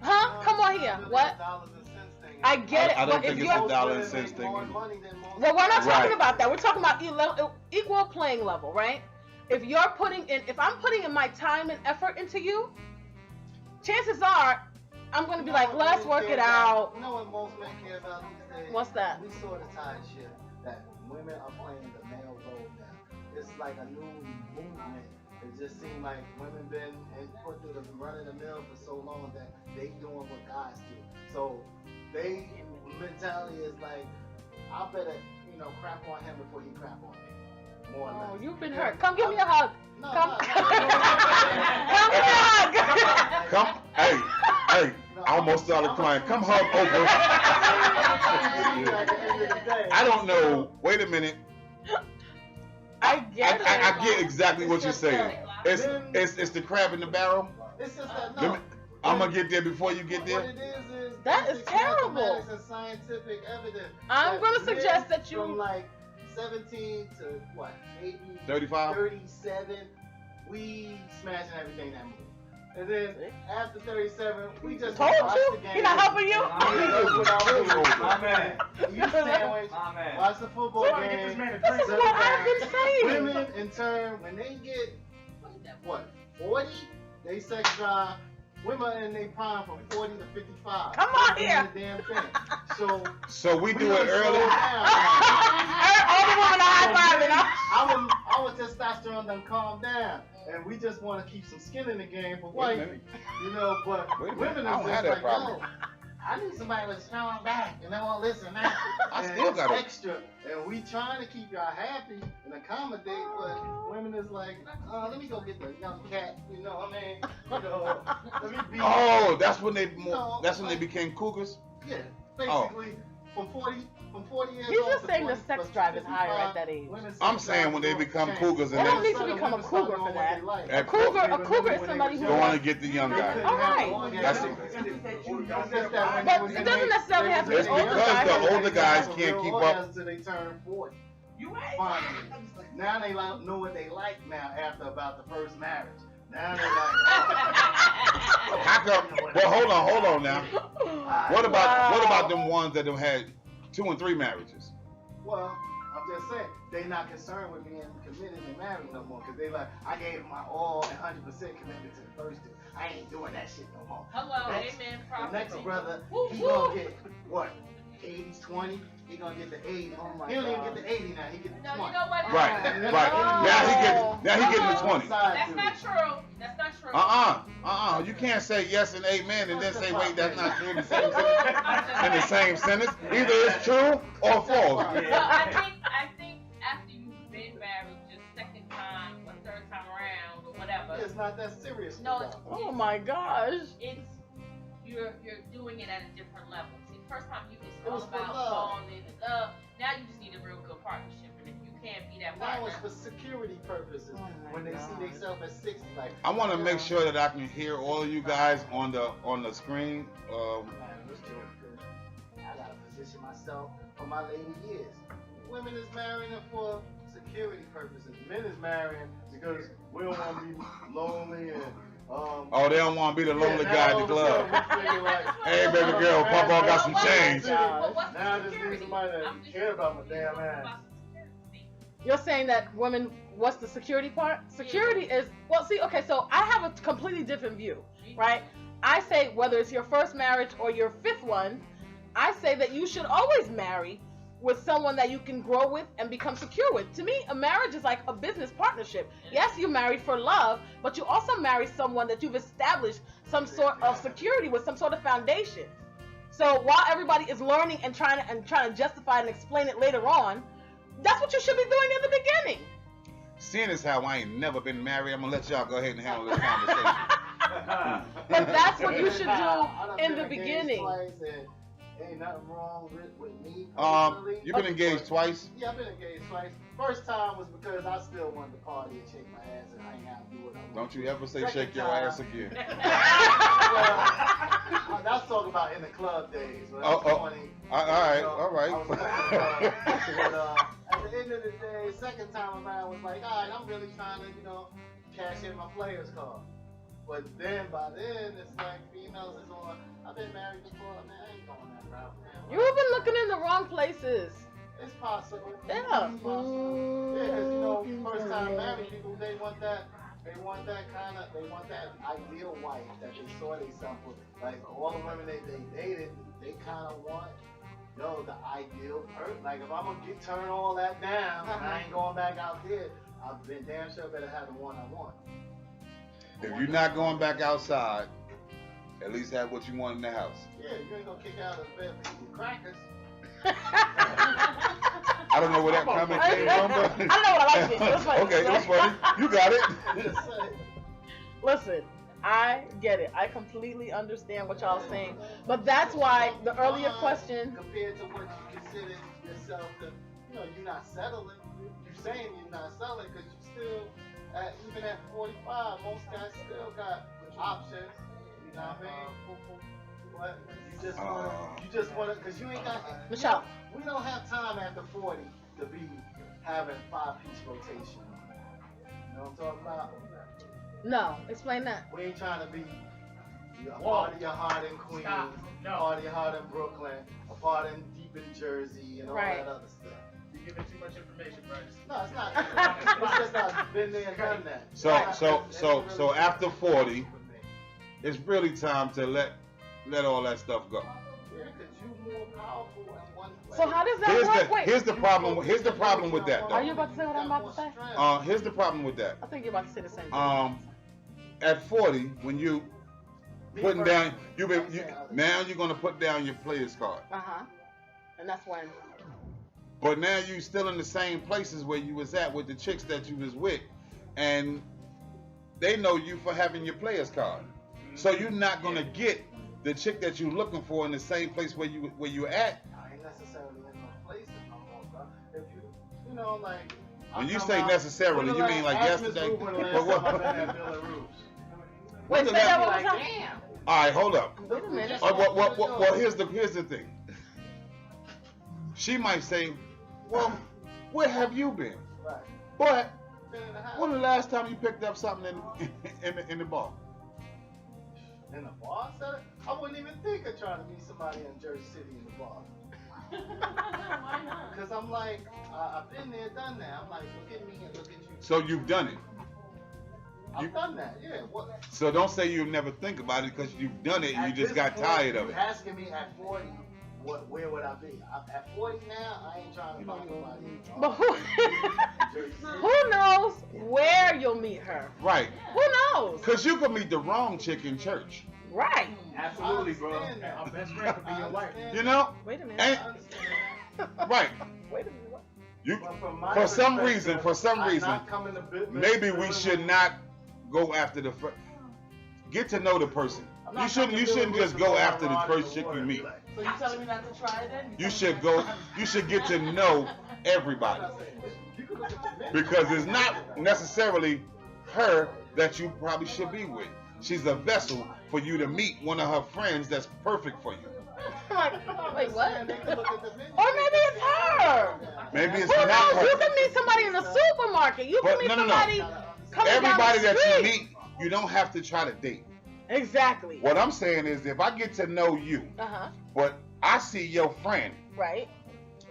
[SPEAKER 3] Huh? Come on here. What? I get it.
[SPEAKER 2] I don't
[SPEAKER 3] but
[SPEAKER 2] think
[SPEAKER 3] if
[SPEAKER 2] it's a
[SPEAKER 3] you're,
[SPEAKER 2] dollar and cents thing.
[SPEAKER 3] well, we're not talking
[SPEAKER 2] Right.
[SPEAKER 3] about that. We're talking about equal playing level, right? If I'm putting in my time and effort into you, chances are I'm gonna be like, let's work it out.
[SPEAKER 6] You know what most men care about these days?
[SPEAKER 3] What's that?
[SPEAKER 6] We sort of tired shit that women are playing the male role now. It's like a new movement. It just seems like women been put through the run of the mill for so long that they doing what guys do. So they mentality is like, I better, you know, crap on him before he crap on me. More or less.
[SPEAKER 3] Oh, you've been hurt. Come give me a hug.
[SPEAKER 6] No,
[SPEAKER 3] Come,
[SPEAKER 6] no,
[SPEAKER 3] come give me a hug.
[SPEAKER 2] Come, hey, I almost started crying. Come hug Oprah. I don't know. Wait a minute.
[SPEAKER 3] I get it.
[SPEAKER 2] I get exactly what you're saying. It's the crab in the barrel.
[SPEAKER 6] It's just that,
[SPEAKER 2] Let
[SPEAKER 6] no.
[SPEAKER 2] me- I'm gonna get there before you get
[SPEAKER 6] What
[SPEAKER 2] there.
[SPEAKER 6] it is
[SPEAKER 3] That is
[SPEAKER 6] basic
[SPEAKER 3] terrible.
[SPEAKER 6] mathematics and scientific evidence.
[SPEAKER 3] I'm
[SPEAKER 6] that
[SPEAKER 3] gonna
[SPEAKER 6] men
[SPEAKER 3] suggest that you-
[SPEAKER 6] from like 17 to what, maybe
[SPEAKER 2] 35?
[SPEAKER 6] 37, we smashing everything that movie. And then after 37, we just
[SPEAKER 3] Told
[SPEAKER 6] watch
[SPEAKER 3] you.
[SPEAKER 6] the game.
[SPEAKER 3] He not helping you.
[SPEAKER 6] My man. You sandwich, watch the football game.
[SPEAKER 3] This is what I've been saying.
[SPEAKER 6] Women, in turn, when they get, what, 40, they sex drive. Women in their prime from 40 to 55.
[SPEAKER 3] Come on
[SPEAKER 6] Doing
[SPEAKER 3] here.
[SPEAKER 6] the damn thing. So
[SPEAKER 2] So we do it
[SPEAKER 6] done
[SPEAKER 2] early.
[SPEAKER 6] slowed down.
[SPEAKER 3] All the women are high fiving.
[SPEAKER 6] Our testosterone done calmed down, and we just want to keep some skin in the game for
[SPEAKER 2] Wait a
[SPEAKER 6] wife,
[SPEAKER 2] minute.
[SPEAKER 6] you know. But
[SPEAKER 2] Wait a minute.
[SPEAKER 6] women
[SPEAKER 2] I
[SPEAKER 6] is
[SPEAKER 2] don't
[SPEAKER 6] just
[SPEAKER 2] have that
[SPEAKER 6] like,
[SPEAKER 2] problem.
[SPEAKER 6] yo, I need somebody with strong back, and they won't listen now.
[SPEAKER 2] I
[SPEAKER 6] And
[SPEAKER 2] still
[SPEAKER 6] it's
[SPEAKER 2] got it.
[SPEAKER 6] extra, and we trying to keep y'all happy and accommodate, but women is like, let me go get the young cat, you know what I mean? You know, let me be.
[SPEAKER 2] Oh, that's when they
[SPEAKER 6] No,
[SPEAKER 2] became cougars.
[SPEAKER 6] Yeah,
[SPEAKER 2] Oh.
[SPEAKER 6] basically. from 40 years
[SPEAKER 3] He's
[SPEAKER 6] old
[SPEAKER 3] just
[SPEAKER 6] to
[SPEAKER 3] saying the
[SPEAKER 6] 40
[SPEAKER 3] sex
[SPEAKER 6] plus
[SPEAKER 3] drive is higher
[SPEAKER 6] 55,
[SPEAKER 3] at that age.
[SPEAKER 6] women's
[SPEAKER 2] I'm
[SPEAKER 6] sex
[SPEAKER 2] saying
[SPEAKER 6] drive
[SPEAKER 2] when they
[SPEAKER 6] is
[SPEAKER 2] become
[SPEAKER 6] changed.
[SPEAKER 2] cougars
[SPEAKER 3] They
[SPEAKER 2] and
[SPEAKER 3] don't
[SPEAKER 2] they,
[SPEAKER 3] need to become a cougar for that. A
[SPEAKER 2] At
[SPEAKER 3] cougar,
[SPEAKER 2] four-
[SPEAKER 3] a cougar is somebody who
[SPEAKER 2] go on
[SPEAKER 3] wants.
[SPEAKER 2] and get the young
[SPEAKER 6] They
[SPEAKER 2] guy.
[SPEAKER 6] couldn't
[SPEAKER 3] All
[SPEAKER 6] have
[SPEAKER 3] right.
[SPEAKER 6] an orgasm.
[SPEAKER 2] That's
[SPEAKER 6] It's just that when
[SPEAKER 3] But
[SPEAKER 6] they was
[SPEAKER 3] it
[SPEAKER 6] in
[SPEAKER 3] doesn't
[SPEAKER 6] their-
[SPEAKER 3] necessarily
[SPEAKER 6] they
[SPEAKER 3] have to
[SPEAKER 6] was
[SPEAKER 3] be
[SPEAKER 6] in
[SPEAKER 2] It's
[SPEAKER 6] their
[SPEAKER 3] older
[SPEAKER 2] because
[SPEAKER 3] guys.
[SPEAKER 2] the older guys
[SPEAKER 6] They have a
[SPEAKER 2] can't
[SPEAKER 6] real
[SPEAKER 2] keep up.
[SPEAKER 6] orgasm till they turn 40. Finally. Now they know what they like now after about the first marriage. Now they like,
[SPEAKER 2] How come? Well, hold on now. What about them ones that have had 2 and 3 marriages?
[SPEAKER 6] well, I'm just saying, they not concerned with being committed and married no more. Because they like, I gave my all and 100% commitment to the first two. I ain't doing that shit no more.
[SPEAKER 4] Hello,
[SPEAKER 6] Next-
[SPEAKER 4] amen,
[SPEAKER 6] The
[SPEAKER 4] prophet.
[SPEAKER 6] next brother,
[SPEAKER 3] Woo,
[SPEAKER 6] he
[SPEAKER 3] woo.
[SPEAKER 6] gonna get, what, 80s, 20? He gonna get the 80.
[SPEAKER 3] Oh my
[SPEAKER 6] He don't even
[SPEAKER 3] God.
[SPEAKER 6] get the 80 now, he get the
[SPEAKER 4] No,
[SPEAKER 6] 20.
[SPEAKER 4] you know what?
[SPEAKER 2] Right,
[SPEAKER 3] Oh,
[SPEAKER 2] right.
[SPEAKER 3] no.
[SPEAKER 2] Now he getting the 20.
[SPEAKER 4] That's not true. That's not true.
[SPEAKER 2] You can't say yes and amen and then say wait, that's not true in the same sentence. In the same sentence, either it's true or false.
[SPEAKER 4] Well, I think after you've been married your second time or third time around or whatever,
[SPEAKER 6] It's not that serious.
[SPEAKER 4] no,
[SPEAKER 6] for them.
[SPEAKER 3] Oh my gosh.
[SPEAKER 4] it's you're doing it at a different level. See, the first time it's
[SPEAKER 6] It
[SPEAKER 4] all
[SPEAKER 6] was for
[SPEAKER 4] about
[SPEAKER 6] love.
[SPEAKER 4] falling in love. Now you just need a real good partnership, and if you can't be that
[SPEAKER 6] Now
[SPEAKER 4] partner,
[SPEAKER 6] it's for security purposes.
[SPEAKER 3] Oh my
[SPEAKER 6] When they
[SPEAKER 3] God.
[SPEAKER 6] see themselves at 60, like
[SPEAKER 2] I want to make sure that I can hear all of you guys on the screen.
[SPEAKER 6] Man, let's do it, 'cause I gotta position myself for my later years. Women is marrying them for security purposes. Men is marrying because we don't want to be lonely and
[SPEAKER 2] Oh, they don't want to be the lonely
[SPEAKER 6] now
[SPEAKER 2] guy
[SPEAKER 6] all
[SPEAKER 2] at the
[SPEAKER 6] of a sudden
[SPEAKER 2] club.
[SPEAKER 6] we figure like,
[SPEAKER 2] Hey, baby girl, Papa got some change.
[SPEAKER 4] But what's
[SPEAKER 6] now I
[SPEAKER 4] the
[SPEAKER 6] just need
[SPEAKER 4] security?
[SPEAKER 6] somebody that
[SPEAKER 4] I'm just
[SPEAKER 6] care about my damn
[SPEAKER 4] talking
[SPEAKER 6] ass.
[SPEAKER 4] about security.
[SPEAKER 3] You're saying that women, what's the security part? Security is, well, see, okay, so I have a completely different view, right? I say whether it's your first marriage or your 5th one, I say that you should always marry with someone that you can grow with and become secure with. To me, a marriage is like a business partnership. Yes, you marry for love, but you also marry someone that you've established some sort of security with, some sort of foundation. So while everybody is learning and trying to justify and explain it later on, that's what you should be doing in the beginning.
[SPEAKER 2] Seeing as how I ain't never been married, I'm gonna let y'all go ahead and handle this conversation.
[SPEAKER 3] But that's what you should
[SPEAKER 6] I done
[SPEAKER 3] do in
[SPEAKER 6] been
[SPEAKER 3] the
[SPEAKER 6] engaged
[SPEAKER 3] beginning.
[SPEAKER 6] twice and ain't nothing wrong with me personally.
[SPEAKER 2] You've been engaged twice.
[SPEAKER 6] Yeah, I've been engaged twice. First time was because I still wanted to party and shake my ass and hang out and do what I want.
[SPEAKER 2] Don't you ever say
[SPEAKER 6] Second
[SPEAKER 2] shake your
[SPEAKER 6] time.
[SPEAKER 2] ass again.
[SPEAKER 6] Well, that's talking about in the club days. When I was
[SPEAKER 2] Oh,
[SPEAKER 6] 20.
[SPEAKER 2] all right,
[SPEAKER 6] you know,
[SPEAKER 2] all right.
[SPEAKER 6] I was but, at the end of the day, second time around was like, all right, I'm really trying to, cash in my player's card. But then by then, it's like females is on. I've been married before, man. I ain't going that route, man.
[SPEAKER 3] You've been looking in the wrong places.
[SPEAKER 6] It's possible.
[SPEAKER 3] Yeah.
[SPEAKER 6] It's possible. Yeah, 'cause, first time married people, they want that ideal wife that they saw themselves with. Like all the women they dated, they kind of want, the ideal person. Like if I'm gonna turn all that down, and I ain't going back out there, I've been damn sure better have the one I want.
[SPEAKER 2] If you're not going back outside, at least have what you want in the house.
[SPEAKER 6] Yeah, you ain't gonna kick out of the bed for eating crackers.
[SPEAKER 2] I don't know where that comment came from, but
[SPEAKER 3] I know what I like it. It was funny.
[SPEAKER 2] okay, it was funny. You got it.
[SPEAKER 6] Just saying.
[SPEAKER 3] Listen, I get it. I completely understand what y'all saying. But that's why the earlier question.
[SPEAKER 6] Compared to what you consider yourself to, you're not settling. You're saying you're not settling because you still, even at 45, most guys still got options. You know what I mean? But you just wanna, because you ain't got.
[SPEAKER 3] Michelle.
[SPEAKER 6] We don't have time after 40 to be having 5-piece rotation. You know what I'm talking about?
[SPEAKER 3] No, explain that.
[SPEAKER 6] We ain't trying to be a part of your heart in Queens,
[SPEAKER 4] Stop. No.
[SPEAKER 6] a part of your heart in Brooklyn, a part in deep in Jersey, and all
[SPEAKER 3] Right.
[SPEAKER 6] that other stuff.
[SPEAKER 5] You're giving too much information, Bryce.
[SPEAKER 6] No, it's not. It's just not been there and done that.
[SPEAKER 2] So after 40, it's really time to let all that stuff go.
[SPEAKER 6] Yeah, because you're more powerful in one place.
[SPEAKER 3] So how does that work? Wait.
[SPEAKER 2] Here's the problem with that
[SPEAKER 3] Are you
[SPEAKER 2] though.
[SPEAKER 3] about to say what I'm about to say?
[SPEAKER 2] Here's the problem with that.
[SPEAKER 3] I think you're about to say the same thing.
[SPEAKER 2] At 40, when you putting down, now you're gonna put down your player's card.
[SPEAKER 3] And that's when.
[SPEAKER 2] But now you still in the same places where you was at with the chicks that you was with, and they know you for having your player's card. So you're not gonna get the chick that you're looking for in the same place where you at
[SPEAKER 6] necessarily in no places no more, bro. If you know, like.
[SPEAKER 2] When you say necessarily, you mean like yesterday?
[SPEAKER 3] Wait, say that one more
[SPEAKER 6] Like,
[SPEAKER 3] time.
[SPEAKER 6] damn.
[SPEAKER 2] All right, hold up.
[SPEAKER 3] Wait a minute.
[SPEAKER 2] Well, here's the thing. She might say, well, where have you been?
[SPEAKER 6] Right.
[SPEAKER 2] But
[SPEAKER 6] Been in the house.
[SPEAKER 2] when the last time you picked up something in the bar?
[SPEAKER 6] In the bar setting? I wouldn't even think of trying to meet somebody in Jersey City in the bar.
[SPEAKER 4] Why not?
[SPEAKER 6] Because I'm like, I've been there, done that. I'm like, look at me and look at you.
[SPEAKER 2] So you've done it.
[SPEAKER 6] I've done that, yeah. What?
[SPEAKER 2] So don't say you'll never think about it because you've done it and
[SPEAKER 6] At
[SPEAKER 2] you just
[SPEAKER 6] this
[SPEAKER 2] got
[SPEAKER 6] point,
[SPEAKER 2] tired of
[SPEAKER 6] you
[SPEAKER 2] it.
[SPEAKER 6] asking me at 40, where would I be? At 40 now, I ain't trying to find nobody.
[SPEAKER 3] But who knows where you'll meet her?
[SPEAKER 2] Right.
[SPEAKER 3] Who knows?
[SPEAKER 2] Because you could meet the wrong chick in church.
[SPEAKER 3] Right.
[SPEAKER 5] Absolutely, bro. Our best friend could be your wife.
[SPEAKER 2] You know?
[SPEAKER 3] Wait a minute.
[SPEAKER 2] And,
[SPEAKER 6] I understand that.
[SPEAKER 2] right.
[SPEAKER 3] Wait a minute. What?
[SPEAKER 2] You,
[SPEAKER 6] But from my
[SPEAKER 2] for some
[SPEAKER 6] perspective,
[SPEAKER 2] reason,
[SPEAKER 6] I'm not coming to business
[SPEAKER 2] maybe we
[SPEAKER 6] building
[SPEAKER 2] should
[SPEAKER 6] with-
[SPEAKER 2] not go after the first. Get to know the person.
[SPEAKER 6] I'm
[SPEAKER 2] You
[SPEAKER 6] not
[SPEAKER 2] shouldn't.
[SPEAKER 6] coming
[SPEAKER 2] You
[SPEAKER 6] to
[SPEAKER 2] shouldn't
[SPEAKER 6] building
[SPEAKER 2] just
[SPEAKER 6] with
[SPEAKER 2] go
[SPEAKER 6] my
[SPEAKER 2] after the
[SPEAKER 6] rod in
[SPEAKER 2] first
[SPEAKER 6] the
[SPEAKER 2] chick you
[SPEAKER 6] water.
[SPEAKER 2] meet.
[SPEAKER 6] Like,
[SPEAKER 3] So you telling me not to try it then?
[SPEAKER 2] You should go. You should get to know everybody
[SPEAKER 6] I'm not saying this. You can look at the men.
[SPEAKER 2] because it's not necessarily her that you probably should be with. She's a vessel for you to meet one of her friends that's perfect for you.
[SPEAKER 3] Like, wait, what?
[SPEAKER 6] And they can look at the men.
[SPEAKER 3] Or maybe it's her.
[SPEAKER 2] Maybe it's
[SPEAKER 3] Who
[SPEAKER 2] not
[SPEAKER 3] knows? You
[SPEAKER 2] her.
[SPEAKER 3] can meet somebody in the supermarket. You can
[SPEAKER 2] But
[SPEAKER 3] meet
[SPEAKER 2] no.
[SPEAKER 3] somebody coming
[SPEAKER 2] Everybody
[SPEAKER 3] down the
[SPEAKER 2] that
[SPEAKER 3] street.
[SPEAKER 2] you meet, you don't have to try to date.
[SPEAKER 3] Exactly.
[SPEAKER 2] What I'm saying is, if I get to know you,
[SPEAKER 3] Uh-huh.
[SPEAKER 2] but I see your friend,
[SPEAKER 3] Right.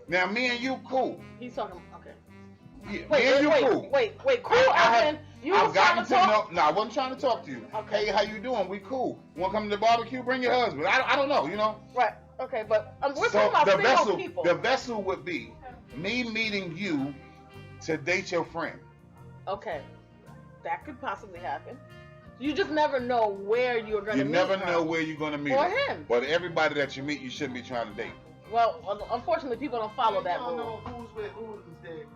[SPEAKER 2] now me and you cool.
[SPEAKER 3] He's talking. Okay.
[SPEAKER 2] Yeah,
[SPEAKER 3] Wait,
[SPEAKER 2] me and you
[SPEAKER 3] wait,
[SPEAKER 2] cool.
[SPEAKER 3] wait. Cool.
[SPEAKER 2] I have-
[SPEAKER 3] As in, you
[SPEAKER 2] I've
[SPEAKER 3] was trying
[SPEAKER 2] gotten
[SPEAKER 3] to
[SPEAKER 2] to
[SPEAKER 3] talk.
[SPEAKER 2] know. No, I wasn't trying to talk to you.
[SPEAKER 3] Okay.
[SPEAKER 2] Hey, how you doing? We cool. Want to come to the barbecue? Bring your husband. I don't know. You know.
[SPEAKER 3] Right. Okay, but we're
[SPEAKER 2] So
[SPEAKER 3] talking about
[SPEAKER 2] the
[SPEAKER 3] single people.
[SPEAKER 2] vessel would be me meeting you to date your friend.
[SPEAKER 3] Okay. That could possibly happen. You just never know where you're going
[SPEAKER 2] You
[SPEAKER 3] to meet
[SPEAKER 2] never
[SPEAKER 3] her.
[SPEAKER 2] know where you're gonna meet
[SPEAKER 3] Or
[SPEAKER 2] her.
[SPEAKER 3] him.
[SPEAKER 2] But everybody that you meet, you shouldn't be trying to date.
[SPEAKER 3] Well, unfortunately, people don't follow that
[SPEAKER 6] You don't
[SPEAKER 3] rule.
[SPEAKER 6] know who's with who these days.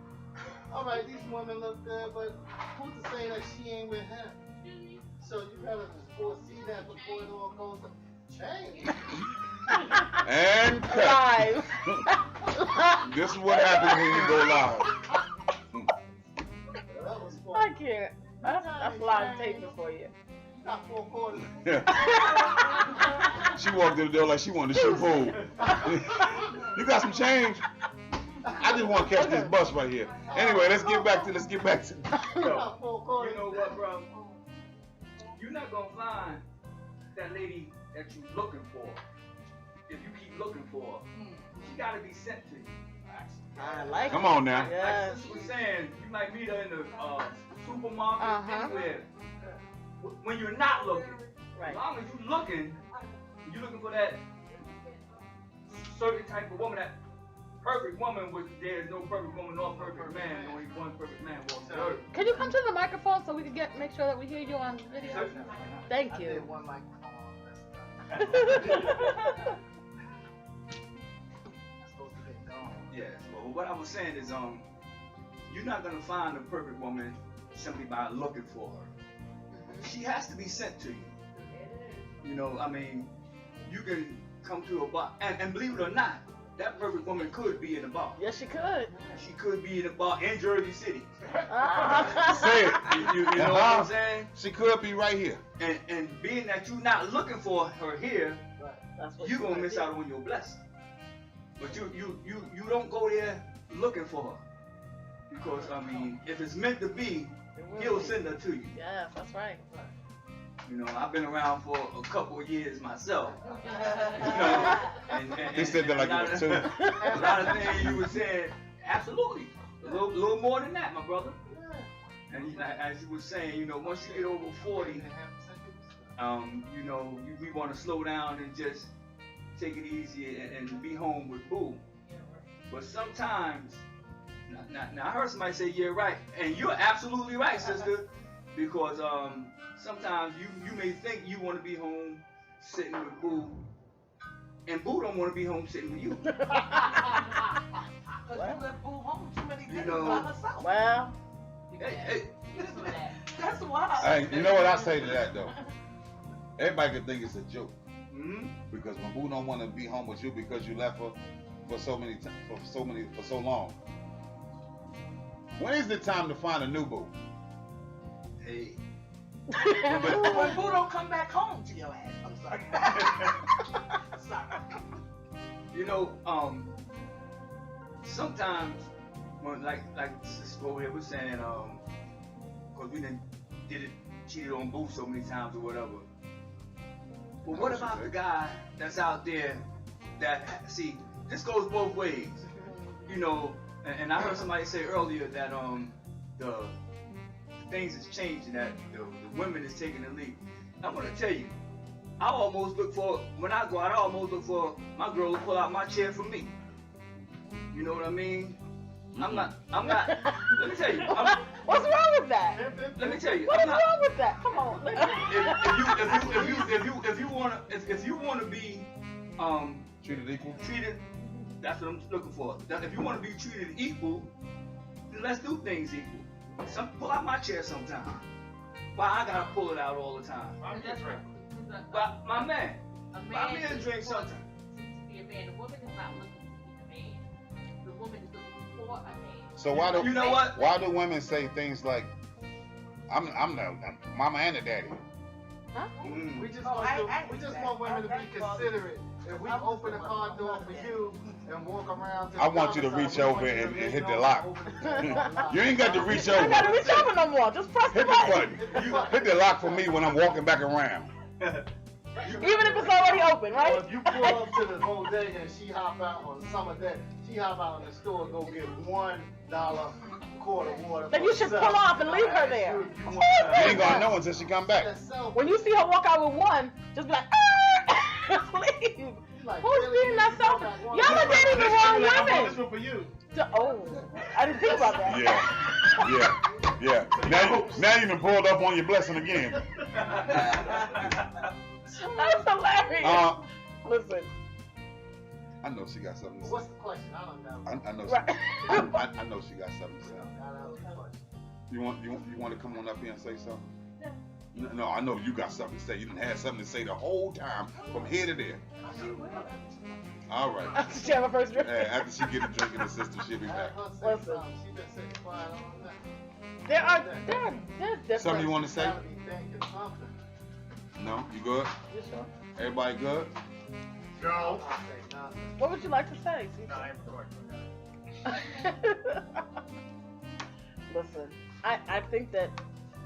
[SPEAKER 6] All right, these women look good, but who's to say that she ain't with him? So you gotta foresee that before it all goes to change.
[SPEAKER 2] And cut.
[SPEAKER 3] Live.
[SPEAKER 2] This is what happens when you go live.
[SPEAKER 6] That was fun.
[SPEAKER 3] I can't. That's live taping for you.
[SPEAKER 6] Got 4 quarters.
[SPEAKER 2] She walked in the door like she wanted to shoot pool. You got some change? I just want to catch this bus right here. Anyway, let's get back to.
[SPEAKER 6] Got 4 quarters.
[SPEAKER 7] You know what, bro? You're not gonna find that lady that you're looking for. If you keep looking for her, she gotta be sent to you.
[SPEAKER 3] I like
[SPEAKER 2] Come
[SPEAKER 3] it.
[SPEAKER 2] on now.
[SPEAKER 3] Yes.
[SPEAKER 7] Like Sister was saying, you might meet her in the supermarket,
[SPEAKER 3] Uh-huh.
[SPEAKER 7] anywhere. When you're not looking,
[SPEAKER 3] Right.
[SPEAKER 7] as long as you're looking for that certain type of woman, that perfect woman, which there's no perfect woman nor perfect man, only one perfect man walks the earth.
[SPEAKER 3] Can you come to the microphone so we can make sure that we hear you on video?
[SPEAKER 7] Certainly.
[SPEAKER 3] Thank
[SPEAKER 6] I
[SPEAKER 3] you.
[SPEAKER 6] did one like, that's supposed to be gone.
[SPEAKER 7] Yes, but what I was saying is, you're not gonna find a perfect woman simply by looking for her. She has to be sent to you. You know, I mean, you can come to a bar, and believe it or not, that perfect woman could be in a bar.
[SPEAKER 3] Yes, she could.
[SPEAKER 7] She could be in a bar in Jersey City.
[SPEAKER 2] Say it.
[SPEAKER 7] You know what I'm saying?
[SPEAKER 2] She could be right here.
[SPEAKER 7] And being that you're not looking for her here,
[SPEAKER 3] That's what
[SPEAKER 7] you're
[SPEAKER 3] she
[SPEAKER 7] gonna
[SPEAKER 3] might
[SPEAKER 7] miss
[SPEAKER 3] do.
[SPEAKER 7] out on your blessing. But you don't go there looking for her. Because I mean, if it's meant to be,
[SPEAKER 3] It will
[SPEAKER 7] he'll
[SPEAKER 3] be.
[SPEAKER 7] send her to you.
[SPEAKER 3] Yes, that's right.
[SPEAKER 7] You know, I've been around for a couple of years myself. You know, and
[SPEAKER 2] He said that like
[SPEAKER 7] a lot
[SPEAKER 2] it was
[SPEAKER 7] of-
[SPEAKER 2] two.
[SPEAKER 7] A lot of things you were saying, absolutely. A little more than that, my brother. And as you were saying, you know, once you get over 40, you know, we want to slow down and just take it easy and be home with boo. But sometimes, now I heard somebody say, yeah, right. And you're absolutely right, sister. Because sometimes you may think you want to be home sitting with boo, and boo don't want to be home sitting with you. You know,
[SPEAKER 3] Well,
[SPEAKER 7] hey,
[SPEAKER 4] That's wild.
[SPEAKER 2] Hey, you know what I say to that though? Everybody could think it's a joke
[SPEAKER 7] mhm.
[SPEAKER 2] because when Boo don't want to be home with you because you left her, for so long. When is the time to find a new boo?
[SPEAKER 7] Hey.
[SPEAKER 8] When boo don't come back home to your ass. I'm sorry. Sorry.
[SPEAKER 7] You know, sometimes when like Sis over here was saying, because we cheated on boo so many times or whatever. But what about the guy that's out there that, see, this goes both ways, you know, and I heard somebody say earlier that the things is changing, that the women is taking the lead. I'm gonna tell you, I almost look for, when I go out, I almost look for my girl to pull out my chair for me. You know what I mean? I'm not, let me tell you.
[SPEAKER 3] What's wrong with that?
[SPEAKER 7] Let me tell you.
[SPEAKER 3] What is wrong with that? Come on.
[SPEAKER 7] If you wanna be
[SPEAKER 2] Treated equal?
[SPEAKER 7] that's what I'm looking for. If you wanna be treated equal, then let's do things equal. Pull out my chair sometime. Why I gotta pull it out all the time?
[SPEAKER 4] I'm different.
[SPEAKER 7] But my man,
[SPEAKER 4] A
[SPEAKER 7] buy
[SPEAKER 4] man
[SPEAKER 7] me a
[SPEAKER 4] is
[SPEAKER 7] drink
[SPEAKER 4] supposed
[SPEAKER 7] sometime.
[SPEAKER 4] to be a man. The woman is not looking to be a man. The woman is looking for a man.
[SPEAKER 2] So why do
[SPEAKER 7] You know what?
[SPEAKER 2] Why do women say things like, I'm the mama and the daddy?
[SPEAKER 3] Huh?
[SPEAKER 7] Mm.
[SPEAKER 6] We just
[SPEAKER 8] Oh,
[SPEAKER 6] want women to be considerate. If we open the car door for you and walk around to
[SPEAKER 2] I
[SPEAKER 6] the
[SPEAKER 2] want you to
[SPEAKER 6] other
[SPEAKER 2] reach
[SPEAKER 6] side, we
[SPEAKER 2] over
[SPEAKER 6] want you
[SPEAKER 2] and
[SPEAKER 6] to
[SPEAKER 2] hit
[SPEAKER 6] lean
[SPEAKER 2] the
[SPEAKER 6] over
[SPEAKER 2] lock.
[SPEAKER 6] and open the door.
[SPEAKER 2] You ain't got to reach
[SPEAKER 3] You ain't gotta
[SPEAKER 2] over.
[SPEAKER 3] reach over no more. Just press the
[SPEAKER 2] Hit the
[SPEAKER 3] button.
[SPEAKER 2] button. Hit the lock for me when I'm walking back around.
[SPEAKER 3] Even if it's already open,
[SPEAKER 6] Or
[SPEAKER 3] right?
[SPEAKER 6] if you pull up to the bodega and she hop out on summer day, she hop out in the store and go get $1 quart of water.
[SPEAKER 3] Then
[SPEAKER 6] for
[SPEAKER 3] you should
[SPEAKER 6] herself.
[SPEAKER 3] pull off and leave her there.
[SPEAKER 6] You want
[SPEAKER 2] You
[SPEAKER 6] that.
[SPEAKER 2] ain't gonna know until she come back.
[SPEAKER 6] That's selfish.
[SPEAKER 3] When you see her walk out with one, just be like, leave.
[SPEAKER 6] You like,
[SPEAKER 3] Who's
[SPEAKER 6] really?
[SPEAKER 3] being that
[SPEAKER 6] You come
[SPEAKER 3] selfish?
[SPEAKER 6] back one
[SPEAKER 3] Y'all are
[SPEAKER 6] day.
[SPEAKER 3] dating the wrong
[SPEAKER 5] Like, I bought
[SPEAKER 3] women.
[SPEAKER 5] this one for you.
[SPEAKER 3] Oh, I didn't think about that.
[SPEAKER 2] Yeah. Now you done pulled up on your blessing again.
[SPEAKER 3] That's hilarious. Listen,
[SPEAKER 2] I know she got something to say.
[SPEAKER 6] What's the question? I don't know.
[SPEAKER 2] I know
[SPEAKER 3] right.
[SPEAKER 2] I know she got something to say.
[SPEAKER 6] That was the question.
[SPEAKER 2] You want to come on up here and say something? No, I know you got something to say. You done had something to say the whole time from here to there. All right.
[SPEAKER 3] After she have her first drink.
[SPEAKER 2] After she get a drink in the system, she'll be back.
[SPEAKER 3] Listen.
[SPEAKER 6] She been sitting quiet all night.
[SPEAKER 3] There's different.
[SPEAKER 2] Something you want to say?
[SPEAKER 6] Gotta be thinking something.
[SPEAKER 2] No? You good?
[SPEAKER 3] You sure?
[SPEAKER 2] Everybody good?
[SPEAKER 5] No.
[SPEAKER 6] I say nothing.
[SPEAKER 3] What would you like to say?
[SPEAKER 5] No, I ain't recording.
[SPEAKER 3] Listen, I think that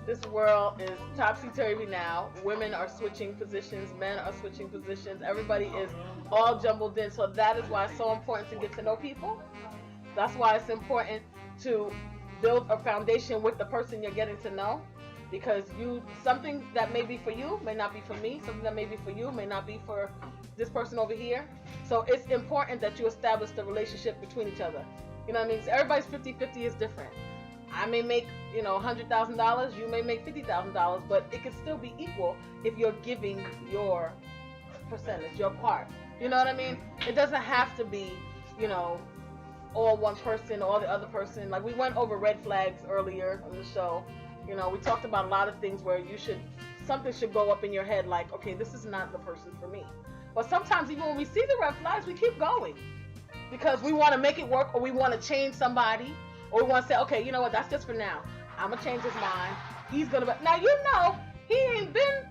[SPEAKER 3] this world is topsy-turvy now. Women are switching positions, men are switching positions, everybody is all jumbled in. So that is why it's so important to get to know people. That's why it's important to build a foundation with the person you're getting to know. Because something that may be for you may not be for me. Something that may be for you may not be for this person over here. So it's important that you establish the relationship between each other. You know what I mean? So everybody's 50-50 is different. I may make, $100,000, you may make $50,000, but it can still be equal if you're giving your percentage, your part. You know what I mean? It doesn't have to be, all one person or the other person. Like we went over red flags earlier on the show. We talked about a lot of things where something should go up in your head like, okay, this is not the person for me. But sometimes even when we see the red flags, we keep going because we want to make it work, or we want to change somebody, or we want to say, okay, you know what, that's just for now. I'm going to change his mind. He's going to, now he ain't been,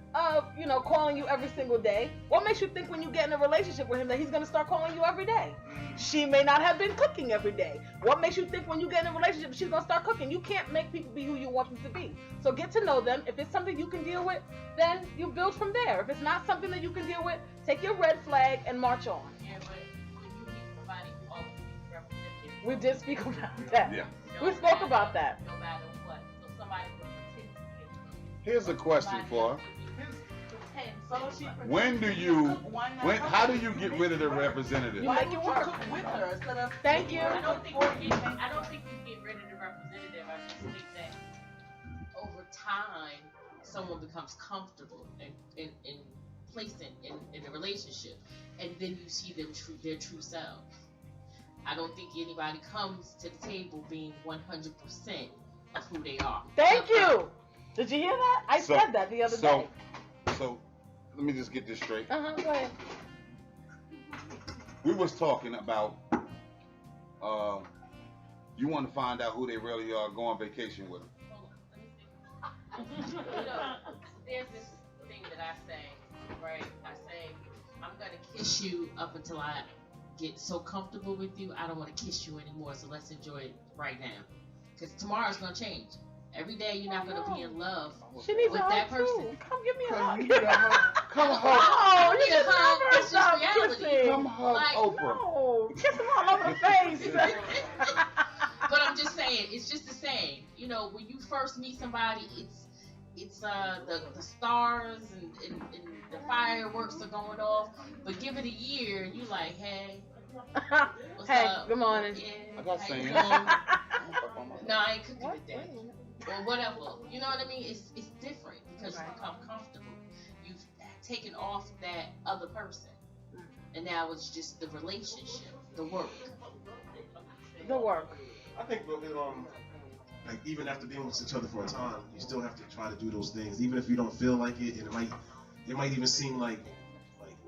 [SPEAKER 3] calling you every single day. What makes you think when you get in a relationship with him that he's going to start calling you every day? She may not have been cooking every day. What makes you think when you get in a relationship she's going to start cooking? You can't make people be who you want them to be. So get to know them. If it's something you can deal with, then you build from there. If it's not something that you can deal with, take your red flag and march on.
[SPEAKER 4] Yeah, but when you meet somebody who always needs representative,
[SPEAKER 3] We did speak about that.
[SPEAKER 2] Yeah.
[SPEAKER 3] We spoke about that.
[SPEAKER 4] No matter what. So somebody will pretend to be
[SPEAKER 2] Here's a question for her. How do you get rid of the representative?
[SPEAKER 3] You make it work.
[SPEAKER 8] With her instead of
[SPEAKER 3] Thank you.
[SPEAKER 4] I don't think you get rid of the representative. I just think that over time, someone becomes comfortable in placing in a relationship, and then you see their true selves. I don't think anybody comes to the table being 100% of who they are.
[SPEAKER 3] Thank you. Did you hear that? I said that the other day.
[SPEAKER 2] So, let me just get this straight.
[SPEAKER 3] Go ahead.
[SPEAKER 2] We was talking about you want to find out who they really are, go on vacation with them.
[SPEAKER 4] You know, there's this thing that I say, right? I say, I'm gonna kiss you up until I get so comfortable with you, I don't want to kiss you anymore. So let's enjoy it right now, because tomorrow's gonna change. Every day you're not gonna be in love
[SPEAKER 3] She needs
[SPEAKER 4] with
[SPEAKER 3] a
[SPEAKER 4] that
[SPEAKER 3] hug
[SPEAKER 4] person.
[SPEAKER 3] too. Come give me a hug.
[SPEAKER 2] Come hug.
[SPEAKER 3] Oh, you
[SPEAKER 4] It's
[SPEAKER 3] just never
[SPEAKER 4] just
[SPEAKER 3] stop
[SPEAKER 4] reality.
[SPEAKER 3] kissing.
[SPEAKER 2] Come hug
[SPEAKER 4] Like,
[SPEAKER 2] Oprah.
[SPEAKER 3] No, kiss him all over the face.
[SPEAKER 4] But I'm just saying, it's just the same. You know, when you first meet somebody, it's the stars and the fireworks are going off. But give it a year, and you like, hey, what's
[SPEAKER 3] Hey,
[SPEAKER 4] up?
[SPEAKER 3] good morning.
[SPEAKER 4] Yeah,
[SPEAKER 2] I got
[SPEAKER 4] how you
[SPEAKER 2] sand.
[SPEAKER 4] doing? No, I ain't cooking today. Or whatever. You know what I mean? It's different because you become comfortable. You've taken off that other person. And now it's just the relationship, the work.
[SPEAKER 3] The work.
[SPEAKER 9] I think like even after being with each other for a time, you still have to try to do those things, even if you don't feel like it, and it might even seem like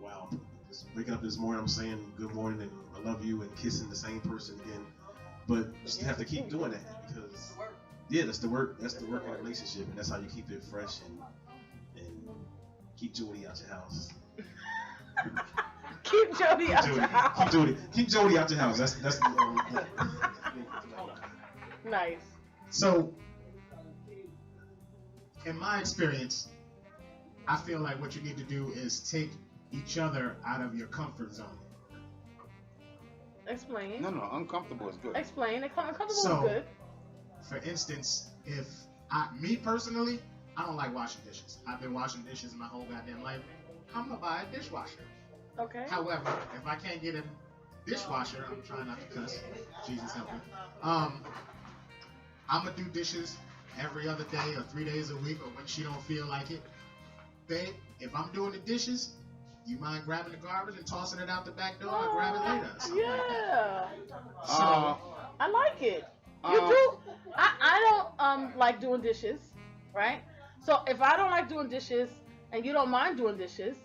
[SPEAKER 9] wow, just waking up this morning, I'm saying good morning and I love you and kissing the same person again, but you just have to keep doing that because that's the work in a relationship, and that's how you keep it fresh and keep Jody out your house.
[SPEAKER 3] Keep Jody out your house.
[SPEAKER 9] Keep Jody out your house. That's the
[SPEAKER 3] Nice.
[SPEAKER 5] So, in my experience, I feel like what you need to do is take each other out of your comfort zone.
[SPEAKER 3] Explain.
[SPEAKER 2] No, uncomfortable is good.
[SPEAKER 3] Explain. Uncomfortable
[SPEAKER 5] So,
[SPEAKER 3] is good.
[SPEAKER 5] For instance, me personally, I don't like washing dishes. I've been washing dishes my whole goddamn life. I'm gonna buy a dishwasher.
[SPEAKER 3] Okay.
[SPEAKER 5] However, if I can't get a dishwasher, I'm trying not to cuss. Jesus help me. I'm gonna do dishes every other day or 3 days a week, or when she don't feel like it. Babe, if I'm doing the dishes, you mind grabbing the garbage and tossing it out the back door? I'll grab it later.
[SPEAKER 3] Yeah.
[SPEAKER 5] So,
[SPEAKER 3] I like it. You do. I don't like doing dishes, right? So if I don't like doing dishes and you don't mind doing dishes,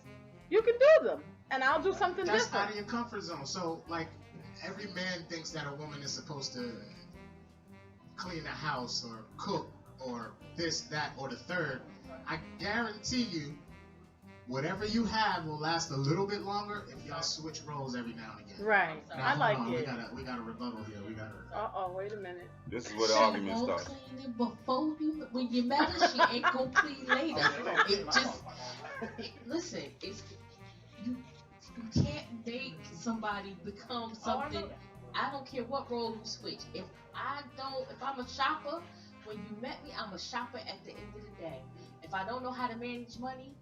[SPEAKER 3] you can do them, and I'll do something
[SPEAKER 5] that's
[SPEAKER 3] different.
[SPEAKER 5] out of your comfort zone. So, like, every man thinks that a woman is supposed to clean the house or cook or this, that, or the third. I guarantee you, whatever you have will last a little bit longer if y'all switch roles every now and again.
[SPEAKER 3] Right.
[SPEAKER 5] Now,
[SPEAKER 3] I
[SPEAKER 5] hold
[SPEAKER 3] like
[SPEAKER 5] on.
[SPEAKER 3] it.
[SPEAKER 5] We got a rebuttal here.
[SPEAKER 3] Wait a minute.
[SPEAKER 2] This is where the argument
[SPEAKER 4] She won't
[SPEAKER 2] starts.
[SPEAKER 4] clean it before you, when you met her, she ain't gonna clean later. Listen, you can't make somebody become something. I don't care what role you switch. If I'm a shopper, when you met me, I'm a shopper at the end of the day. If I don't know how to manage money,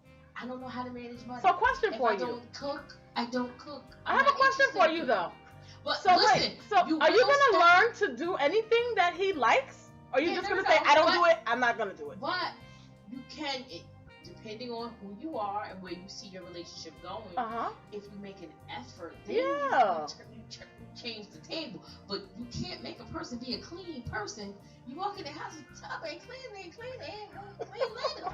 [SPEAKER 4] I don't know how to manage money.
[SPEAKER 3] So, question
[SPEAKER 4] if
[SPEAKER 3] for
[SPEAKER 4] I
[SPEAKER 3] you.
[SPEAKER 4] don't cook, I don't cook.
[SPEAKER 3] I have a question for you though.
[SPEAKER 4] But
[SPEAKER 3] So
[SPEAKER 4] listen,
[SPEAKER 3] wait. So are you gonna learn to do anything that he likes? Or are you just gonna say, I don't do it, I'm not gonna do it?
[SPEAKER 4] But you can, depending on who you are and where you see your relationship going, if you make an effort, then you change the table. But you can't make a person be a clean person. You walk in the house, the tub ain't clean, they clean later.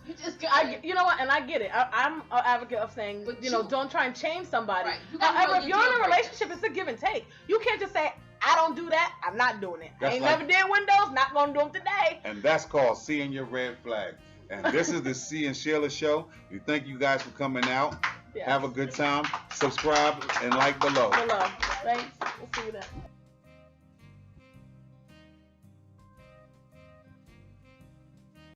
[SPEAKER 4] You just got
[SPEAKER 3] you know what, and I get it. I'm an advocate of saying,
[SPEAKER 4] But
[SPEAKER 3] don't try and change somebody.
[SPEAKER 4] Right. You gotta
[SPEAKER 3] However,
[SPEAKER 4] know
[SPEAKER 3] if
[SPEAKER 4] your
[SPEAKER 3] you're in
[SPEAKER 4] deal
[SPEAKER 3] a relationship, it's a give and take. You can't just say, I don't do that, I'm not doing it.
[SPEAKER 2] That's
[SPEAKER 3] I ain't
[SPEAKER 2] like-
[SPEAKER 3] never did windows, not gonna do them today.
[SPEAKER 2] And that's called seeing your red flag. And this is the C and Sheila show. We thank you guys for coming out.
[SPEAKER 3] Yes.
[SPEAKER 2] Have a good time. Subscribe and like below.
[SPEAKER 3] Good luck. Thanks. We'll see you then.